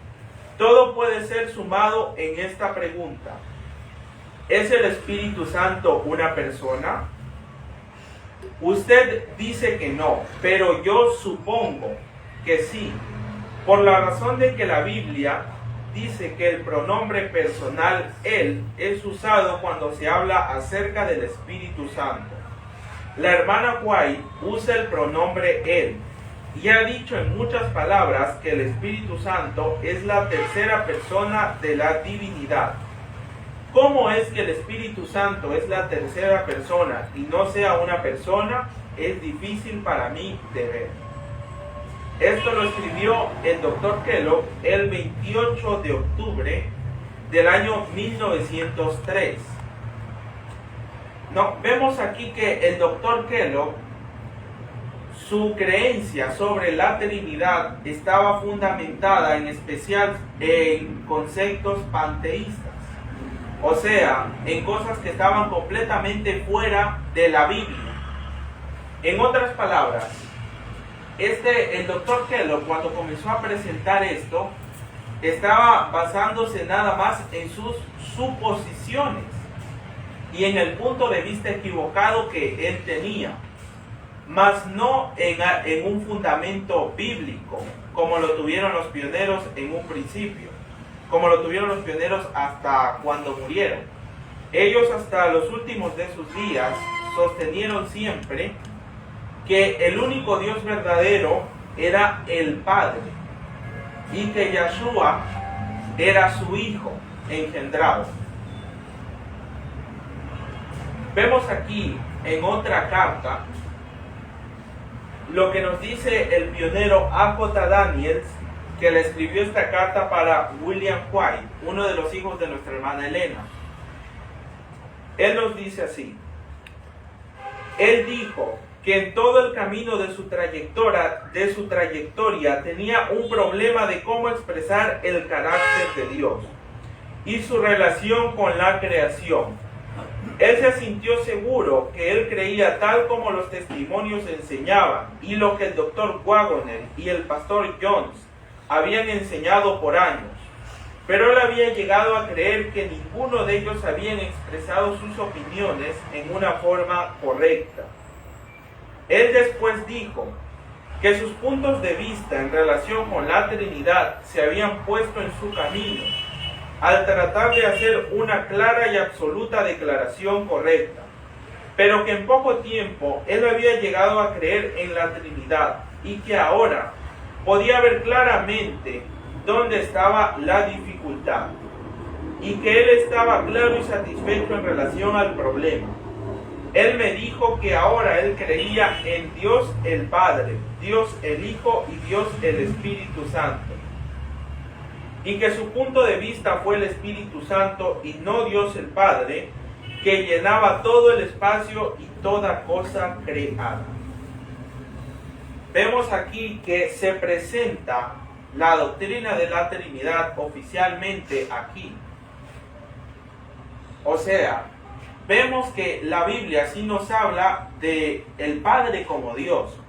todo puede ser sumado en esta pregunta: ¿es el Espíritu Santo una persona? Usted dice que no, pero yo supongo que sí, por la razón de que la Biblia dice que el pronombre personal él es usado cuando se habla acerca del Espíritu Santo. La hermana White usa el pronombre él y ha dicho en muchas palabras que el Espíritu Santo es la tercera persona de la divinidad. ¿Cómo es que el Espíritu Santo es la tercera persona y no sea una persona? Es difícil para mí de ver. Esto lo escribió el Dr. Kellogg el 28 de octubre del año 1903. Vemos aquí que el Dr. Kellogg, su creencia sobre la Trinidad estaba fundamentada en especial en conceptos panteístas. O sea, en cosas que estaban completamente fuera de la Biblia. En otras palabras, el Dr. Kellogg, cuando comenzó a presentar esto, estaba basándose nada más en sus suposiciones y en el punto de vista equivocado que él tenía, mas no en un fundamento bíblico, como lo tuvieron los pioneros en un principio, como lo tuvieron los pioneros hasta cuando murieron. Ellos hasta los últimos de sus días sostenieron siempre que el único Dios verdadero era el Padre y que Yahshua era su Hijo engendrado. Vemos aquí en otra carta lo que nos dice el pionero A.J. Daniels, que le escribió esta carta para William White, uno de los hijos de nuestra hermana Elena. Él nos dice así: él dijo que en todo el camino de su trayectoria tenía un problema de cómo expresar el carácter de Dios y su relación con la creación. Él se sintió seguro que él creía tal como los testimonios enseñaban y lo que el doctor Waggoner y el pastor Jones habían enseñado por años, pero él había llegado a creer que ninguno de ellos habían expresado sus opiniones en una forma correcta. Él después dijo que sus puntos de vista en relación con la Trinidad se habían puesto en su camino al tratar de hacer una clara y absoluta declaración correcta, pero que en poco tiempo él había llegado a creer en la Trinidad y que ahora podía ver claramente dónde estaba la dificultad y que él estaba claro y satisfecho en relación al problema. Él me dijo que ahora él creía en Dios el Padre, Dios el Hijo y Dios el Espíritu Santo, y que su punto de vista fue el Espíritu Santo y no Dios el Padre, que llenaba todo el espacio y toda cosa creada. Vemos aquí que se presenta la doctrina de la Trinidad oficialmente aquí. O sea, vemos que la Biblia sí nos habla de el Padre como Dios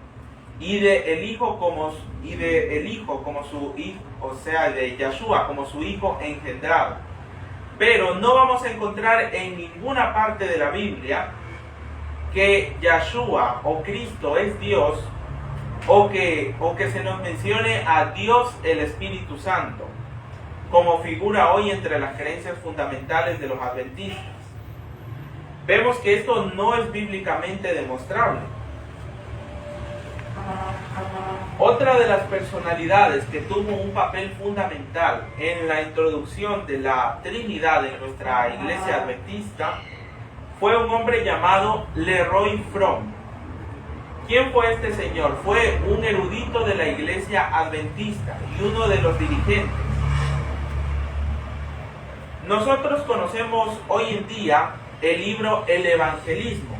y de el Hijo como su hijo, o sea, de Yahshua como su Hijo engendrado. Pero no vamos a encontrar en ninguna parte de la Biblia que Yahshua o Cristo es Dios, o que se nos mencione a Dios el Espíritu Santo como figura hoy entre las creencias fundamentales de los adventistas. Vemos que esto no es bíblicamente demostrable. Otra de las personalidades que tuvo un papel fundamental en la introducción de la Trinidad en nuestra iglesia adventista fue un hombre llamado Leroy Fromm. ¿Quién fue este señor? Fue un erudito de la iglesia adventista y uno de los dirigentes. Nosotros conocemos hoy en día el libro El Evangelismo.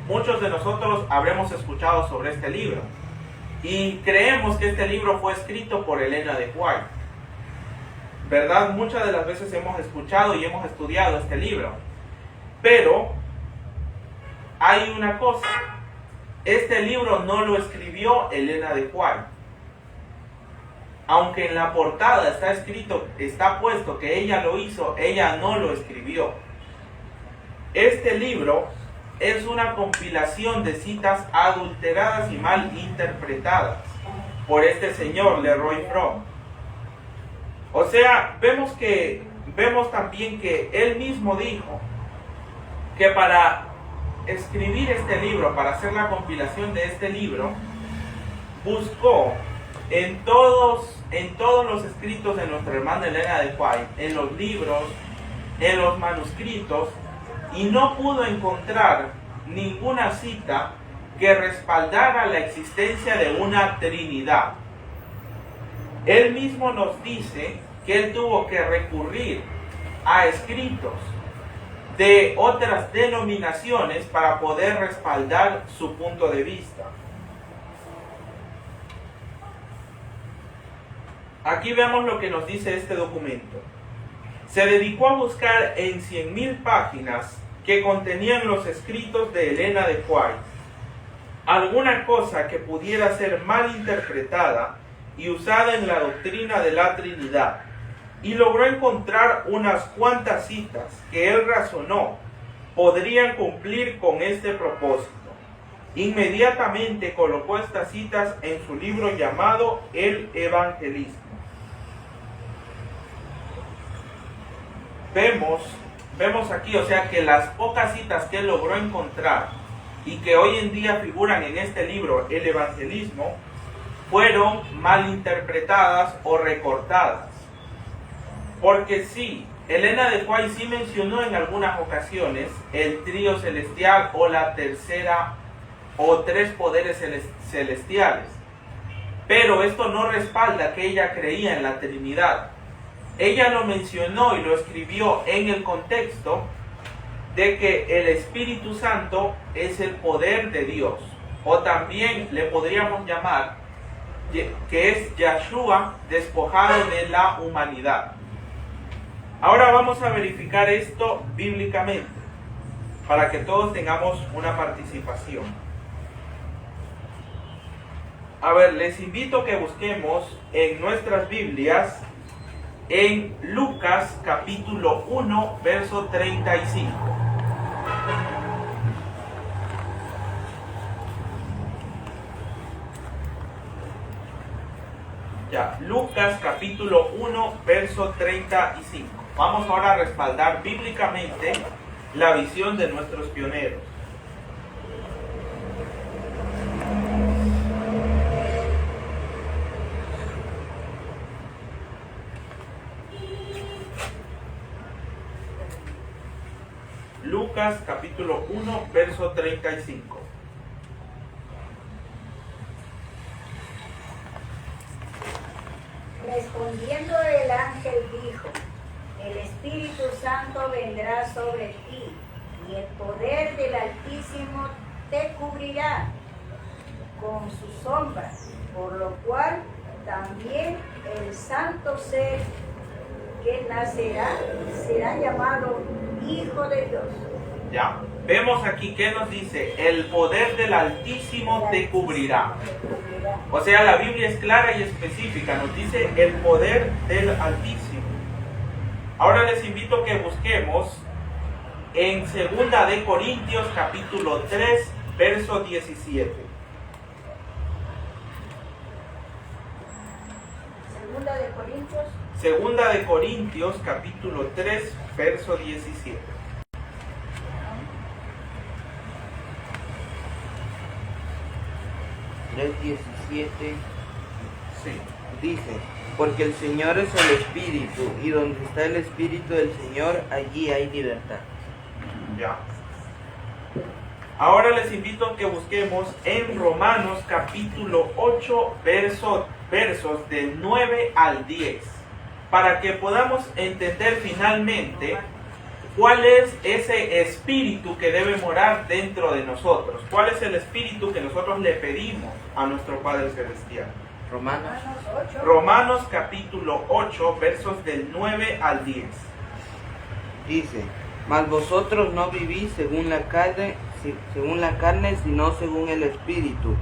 Muchos de nosotros habremos escuchado sobre este libro y creemos que este libro fue escrito por Elena de White, ¿verdad? Muchas de las veces hemos escuchado y hemos estudiado este libro, pero hay una cosa: este libro no lo escribió Elena de White. Aunque en la portada está puesto que ella lo hizo, ella no lo escribió. Este libro es una compilación de citas adulteradas y mal interpretadas por este señor Leroy Fromm. O sea, vemos también que él mismo dijo que para escribir este libro, para hacer la compilación de este libro, buscó en todos los escritos de nuestra hermana Elena de White, en los libros, en los manuscritos, y no pudo encontrar ninguna cita que respaldara la existencia de una Trinidad. Él mismo nos dice que él tuvo que recurrir a escritos de otras denominaciones para poder respaldar su punto de vista. Aquí vemos lo que nos dice este documento. Se dedicó a buscar en 100,000 páginas que contenían los escritos de Elena de White alguna cosa que pudiera ser mal interpretada y usada en la doctrina de la Trinidad, y logró encontrar unas cuantas citas que él razonó podrían cumplir con este propósito. Inmediatamente colocó estas citas en su libro llamado El Evangelismo. Vemos aquí, o sea, que las pocas citas que él logró encontrar y que hoy en día figuran en este libro, El Evangelismo, fueron malinterpretadas o recortadas. Porque sí, Elena de White sí mencionó en algunas ocasiones el trío celestial o la tercera o tres poderes celestiales. Pero esto no respalda que ella creía en la Trinidad. Ella lo mencionó y lo escribió en el contexto de que el Espíritu Santo es el poder de Dios. O también le podríamos llamar que es Yahshua despojado de la humanidad. Ahora vamos a verificar esto bíblicamente para que todos tengamos una participación. A ver, les invito a que busquemos en nuestras Biblias en Lucas capítulo 1, verso 35. Ya, Lucas capítulo 1, verso 35. Vamos ahora a respaldar bíblicamente la visión de nuestros pioneros. Lucas capítulo 1, verso 35. Respondiendo el ángel dijo: el Espíritu Santo vendrá sobre ti, y el poder del Altísimo te cubrirá con su sombra, por lo cual también el santo ser que nacerá será llamado Hijo de Dios. Ya, vemos aquí que nos dice: el poder del Altísimo te cubrirá. O sea, la Biblia es clara y específica, nos dice el poder del Altísimo. Ahora les invito a que busquemos en 2 de Corintios capítulo 3, verso 17. Segunda de Corintios capítulo 3, verso 17. Sí. Dice: porque el Señor es el Espíritu, y donde está el Espíritu del Señor, allí hay libertad. Ya. Ahora les invito a que busquemos en Romanos capítulo 8, versos del 9 al 10, para que podamos entender finalmente cuál es ese espíritu que debe morar dentro de nosotros. ¿Cuál es el espíritu que nosotros le pedimos a nuestro Padre Celestial? Romanos capítulo 8, versos del 9 al 10. Dice: mas vosotros no vivís según la carne, sino según el Espíritu.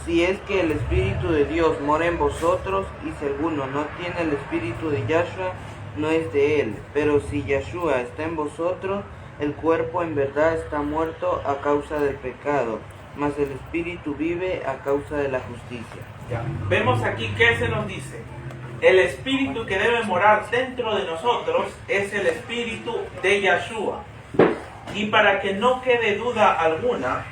Si es que el Espíritu de Dios mora en vosotros, y si alguno no tiene el Espíritu de Yahshua, no es de él. Pero si Yahshua está en vosotros, el cuerpo en verdad está muerto a causa del pecado, mas el Espíritu vive a causa de la justicia. Ya. Vemos aquí que se nos dice: el espíritu que debe morar dentro de nosotros es el espíritu de Yahshua. Y para que no quede duda alguna,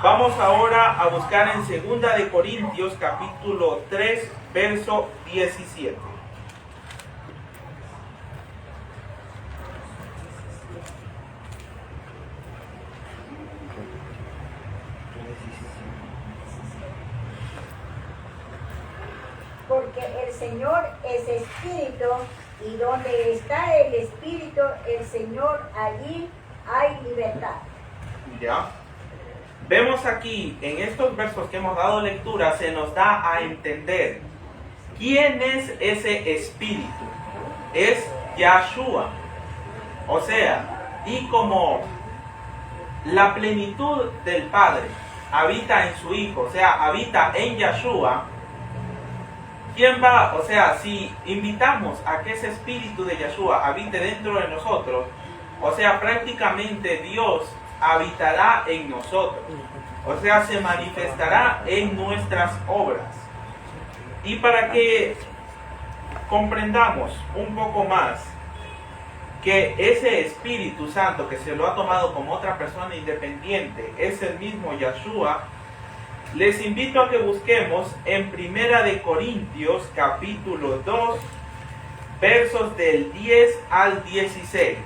vamos ahora a buscar en 2 de Corintios capítulo 3, verso 17. Porque el Señor es Espíritu, y donde está el Espíritu, el Señor, allí hay libertad. ¿Ya? Vemos aquí, en estos versos que hemos dado lectura, se nos da a entender quién es ese Espíritu. Es Yahshua. O sea, y como la plenitud del Padre habita en su Hijo, o sea, habita en Yahshua, ¿quién va? O sea, si invitamos a que ese espíritu de Yeshua habite dentro de nosotros, o sea, prácticamente Dios habitará en nosotros. O sea, se manifestará en nuestras obras. Y para que comprendamos un poco más que ese Espíritu Santo que se lo ha tomado como otra persona independiente es el mismo Yeshua, les invito a que busquemos en 1 de Corintios capítulo 2 versos del 10 al 16.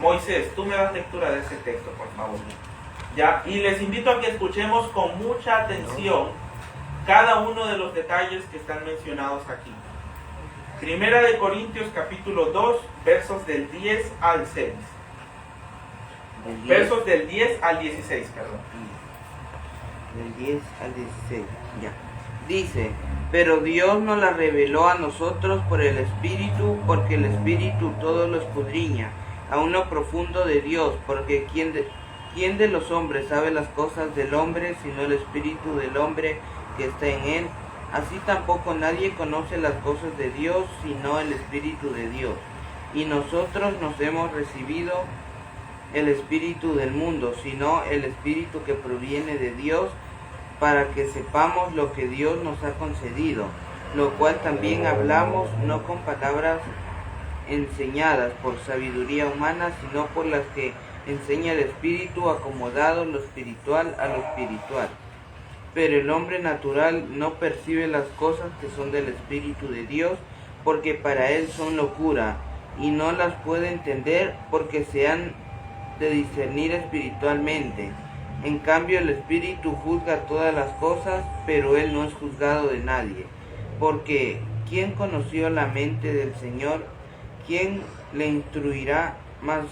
Moisés, tú me das lectura de ese texto, por favor. ¿Ya? Y les invito a que escuchemos con mucha atención cada uno de los detalles que están mencionados aquí. 1 de Corintios capítulo 2 versos del 10 al 6. Versos del 10 al 16, perdón. Del 10 al 16, ya. Dice, pero Dios nos la reveló a nosotros por el Espíritu, porque el Espíritu todo lo escudriña, aún lo profundo de Dios, porque ¿quién de los hombres sabe las cosas del hombre, sino el Espíritu del hombre que está en él? Así tampoco nadie conoce las cosas de Dios, sino el Espíritu de Dios. Y nosotros nos hemos recibido el Espíritu del mundo, sino el Espíritu que proviene de Dios, para que sepamos lo que Dios nos ha concedido, lo cual también hablamos, no con palabras enseñadas por sabiduría humana, sino por las que enseña el Espíritu, acomodado lo espiritual a lo espiritual. Pero el hombre natural no percibe las cosas que son del Espíritu de Dios, porque para él son locura, y no las puede entender porque se han de discernir espiritualmente. En cambio el Espíritu juzga todas las cosas, pero él no es juzgado de nadie. Porque ¿quién conoció la mente del Señor? ¿Quién le instruirá? Mas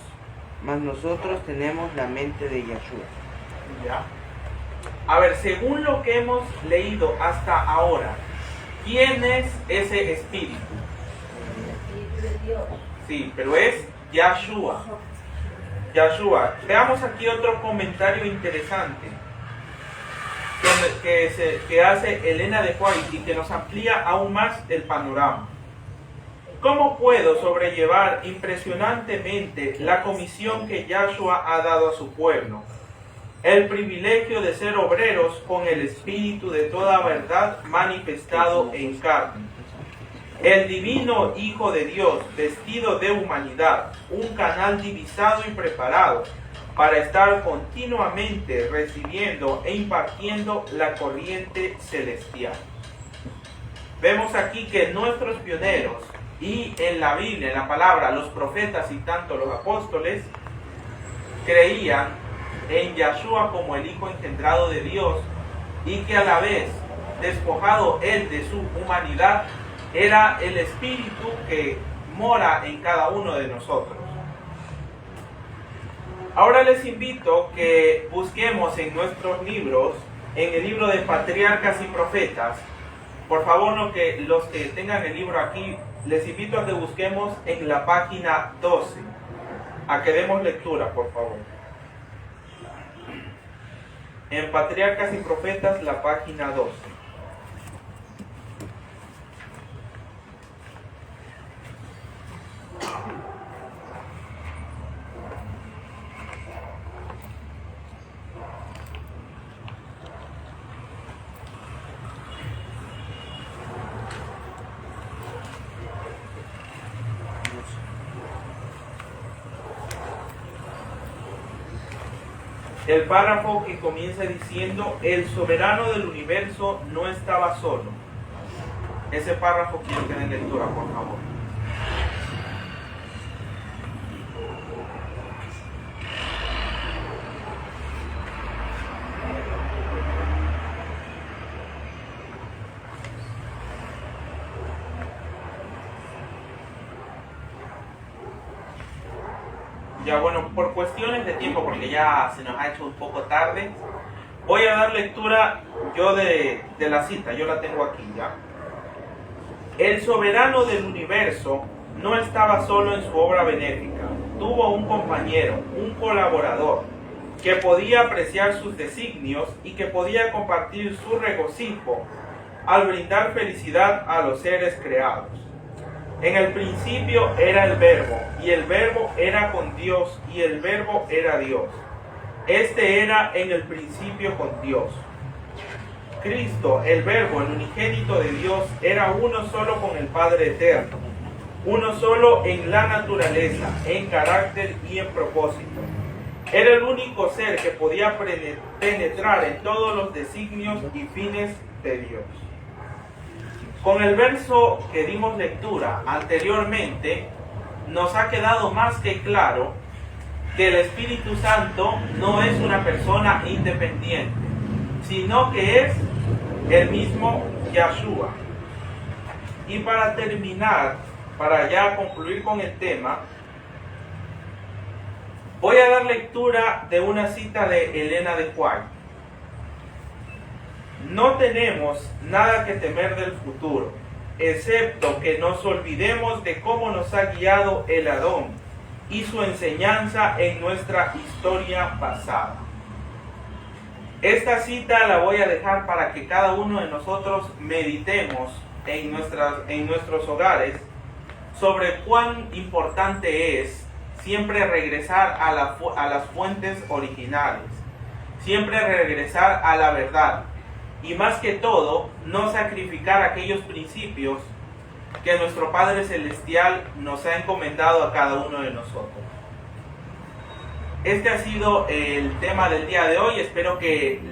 nosotros tenemos la mente de Yeshua. ¿Ya? A ver, según lo que hemos leído hasta ahora, ¿quién es ese espíritu? El Espíritu de Dios. Sí, pero es Yeshua. Yeshua. Veamos aquí otro comentario interesante que hace Elena de White y que nos amplía aún más el panorama. ¿Cómo puedo sobrellevar impresionantemente la comisión que Yeshua ha dado a su pueblo? El privilegio de ser obreros con el Espíritu de toda verdad manifestado en carne. El divino Hijo de Dios, vestido de humanidad, un canal divisado y preparado para estar continuamente recibiendo e impartiendo la corriente celestial. Vemos aquí que nuestros pioneros, y en la Biblia, en la palabra, los profetas y tanto los apóstoles, creían en Yeshua como el Hijo engendrado de Dios, y que a la vez, despojado él de su humanidad, era el Espíritu que mora en cada uno de nosotros. Ahora les invito que busquemos en nuestros libros, en el libro de Patriarcas y Profetas. Por favor, los que tengan el libro aquí, les invito a que busquemos en la página 12, a que demos lectura, por favor. En Patriarcas y Profetas, la página 12. El párrafo que comienza diciendo: el soberano del universo no estaba solo. Ese párrafo quiero que den lectura, por favor. Ya bueno, por cuestiones de tiempo, porque ya se nos ha hecho un poco tarde, voy a dar lectura yo de la cita, yo la tengo aquí ya. El soberano del universo no estaba solo en su obra benéfica, tuvo un compañero, un colaborador, que podía apreciar sus designios y que podía compartir su regocijo al brindar felicidad a los seres creados. En el principio era el Verbo, y el Verbo era con Dios, y el Verbo era Dios. Este era en el principio con Dios. Cristo, el Verbo, el unigénito de Dios, era uno solo con el Padre eterno, uno solo en la naturaleza, en carácter y en propósito. Era el único ser que podía penetrar en todos los designios y fines de Dios. Con el verso que dimos lectura anteriormente, nos ha quedado más que claro que el Espíritu Santo no es una persona independiente, sino que es el mismo Yahshua. Y para terminar, para ya concluir con el tema, voy a dar lectura de una cita de Elena de White. No tenemos nada que temer del futuro, excepto que nos olvidemos de cómo nos ha guiado el Adón y su enseñanza en nuestra historia pasada. Esta cita la voy a dejar para que cada uno de nosotros meditemos en nuestros hogares sobre cuán importante es siempre regresar a las fuentes originales, siempre regresar a la verdad y más que todo no sacrificar aquellos principios que nuestro Padre Celestial nos ha encomendado a cada uno de nosotros. Este ha sido el tema del día de hoy. Espero que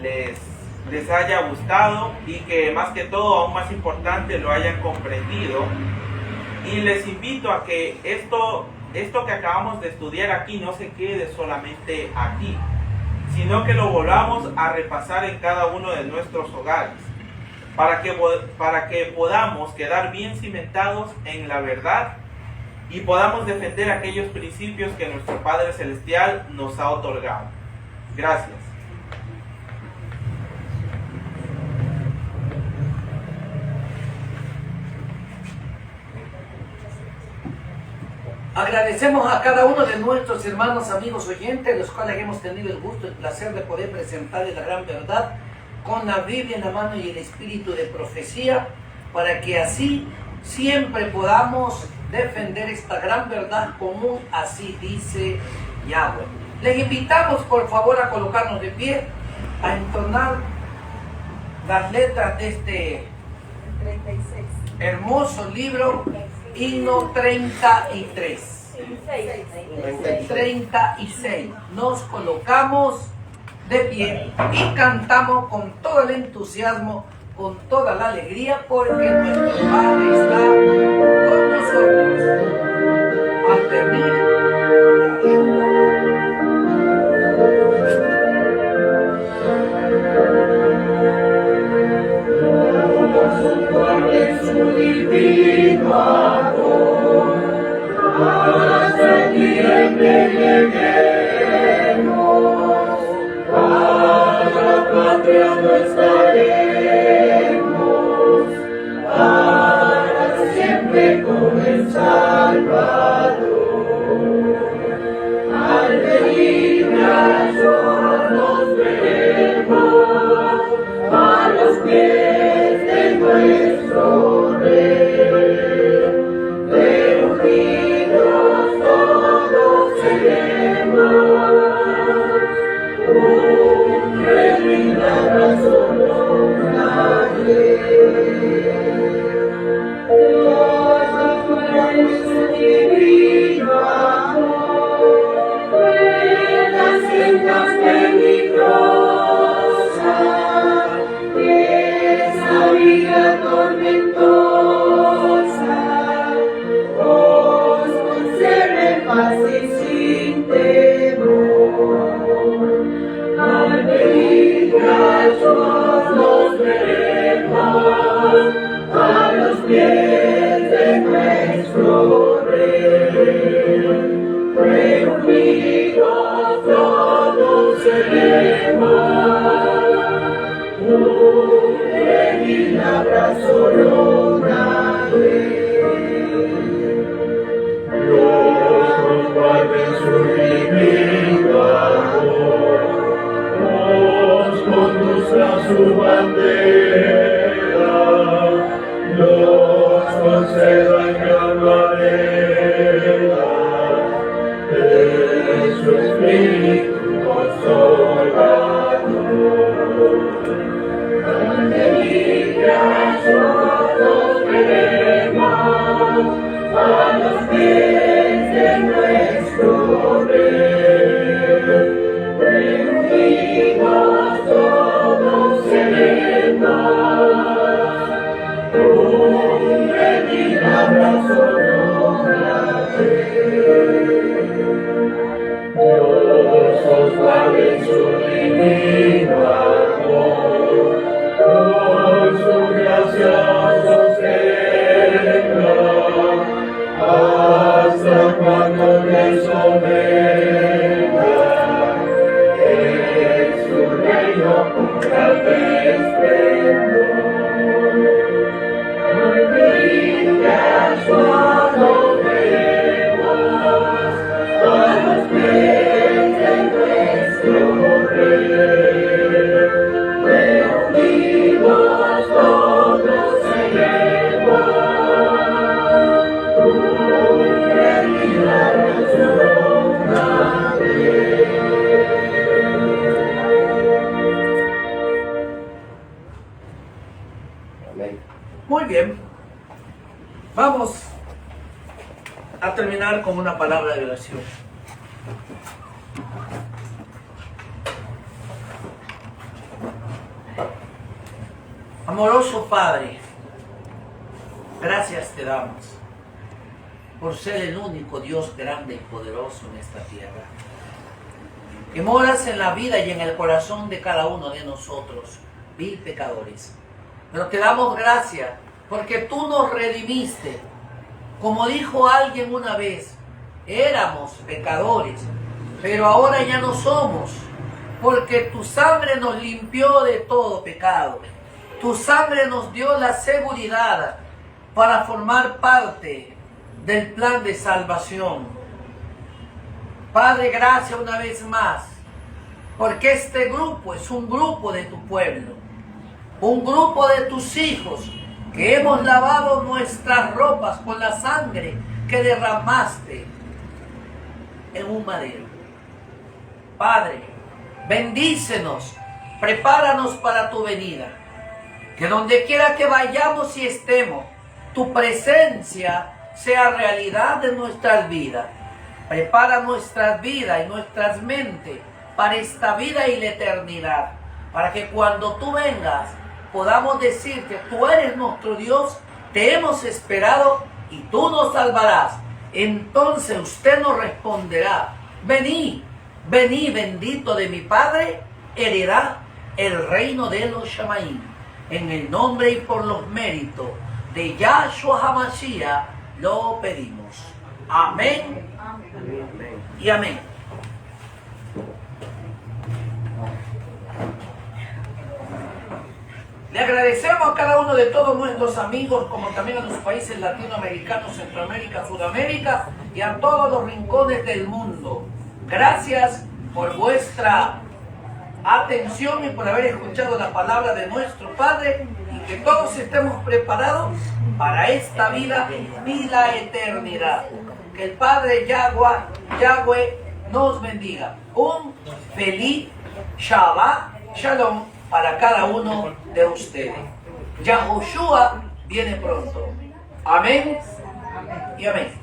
les haya gustado y que más que todo, aún más importante, lo hayan comprendido. Y les invito a que esto que acabamos de estudiar aquí no se quede solamente aquí, sino que lo volvamos a repasar en cada uno de nuestros hogares, para que podamos quedar bien cimentados en la verdad y podamos defender aquellos principios que nuestro Padre Celestial nos ha otorgado. Gracias. Agradecemos a cada uno de nuestros hermanos, amigos oyentes, los cuales hemos tenido el gusto y el placer de poder presentarles la gran verdad con la Biblia en la mano y el espíritu de profecía, para que así siempre podamos defender esta gran verdad común, así dice Yahweh. Les invitamos por favor a colocarnos de pie, a entonar las letras de este 36. hermoso libro, himno 33. 36. Nos colocamos de pie y cantamos con todo el entusiasmo, con toda la alegría, porque nuestro Padre está con nosotros. Al terminar, su divino amor, hasta el día en que lleguemos a la patria no estaremos, para siempre con el Salvador. Al venir nos veremos a los pies de nuestro Rey, pero unidos todos seremos un rey y la razón nos daré. Su divino amor, en las sendas peligrosas, esa vida tormentosa, os conserve paz y sin temor. Al venir gracios nos veremos a los pies de nuestro Rey, reunidos todos seremos un débil abrazo lograré. Dios nos guarde en su divino amor, nos conduzca a su bandera, su espíritu consolador. Donde limpias todos veremos a los pies de nuestro Rey. Reunidos todos seremos, un débil abrazo nos da fe. Dios os guarde en su divino amor, con su gracia sostenga, hasta cuando desobedezca en su reino con grande esplendor. Brillas todos vemos a los pies de nuestro Rey. Reunidos todos seremos, un débil abrazo nos Amén. Muy bien. Vamos a terminar con una palabra de oración. Amoroso Padre, gracias te damos por ser el único Dios grande y poderoso en esta tierra, que moras en la vida y en el corazón de cada uno de nosotros, vil pecadores. Pero te damos gracias porque tú nos redimiste. Como dijo alguien una vez, éramos pecadores, pero ahora ya no somos, porque tu sangre nos limpió de todo pecado. Tu sangre nos dio la seguridad para formar parte del plan de salvación. Padre, gracias una vez más, porque este grupo es un grupo de tu pueblo, un grupo de tus hijos, que hemos lavado nuestras ropas con la sangre que derramaste en un madero. Padre, bendícenos, prepáranos para tu venida, que donde quiera que vayamos y estemos, tu presencia sea realidad de nuestras vidas. Prepara nuestras vidas y nuestras mentes para esta vida y la eternidad, para que cuando tú vengas podamos decir que tú eres nuestro Dios, te hemos esperado y tú nos salvarás. Entonces usted nos responderá, vení, vení, bendito de mi Padre, heredad el reino de los Shamaim. En el nombre y por los méritos de Yahshua HaMashiach lo pedimos. Amén y amén. Le agradecemos a cada uno de todos nuestros amigos, como también a los países latinoamericanos, Centroamérica, Sudamérica y a todos los rincones del mundo. Gracias por vuestra atención y por haber escuchado la palabra de nuestro Padre, y que todos estemos preparados para esta vida y la eternidad. Que el Padre Yahweh nos bendiga. Un feliz Shabbat Shalom para cada uno de ustedes. Yahushua viene pronto. Amén y amén.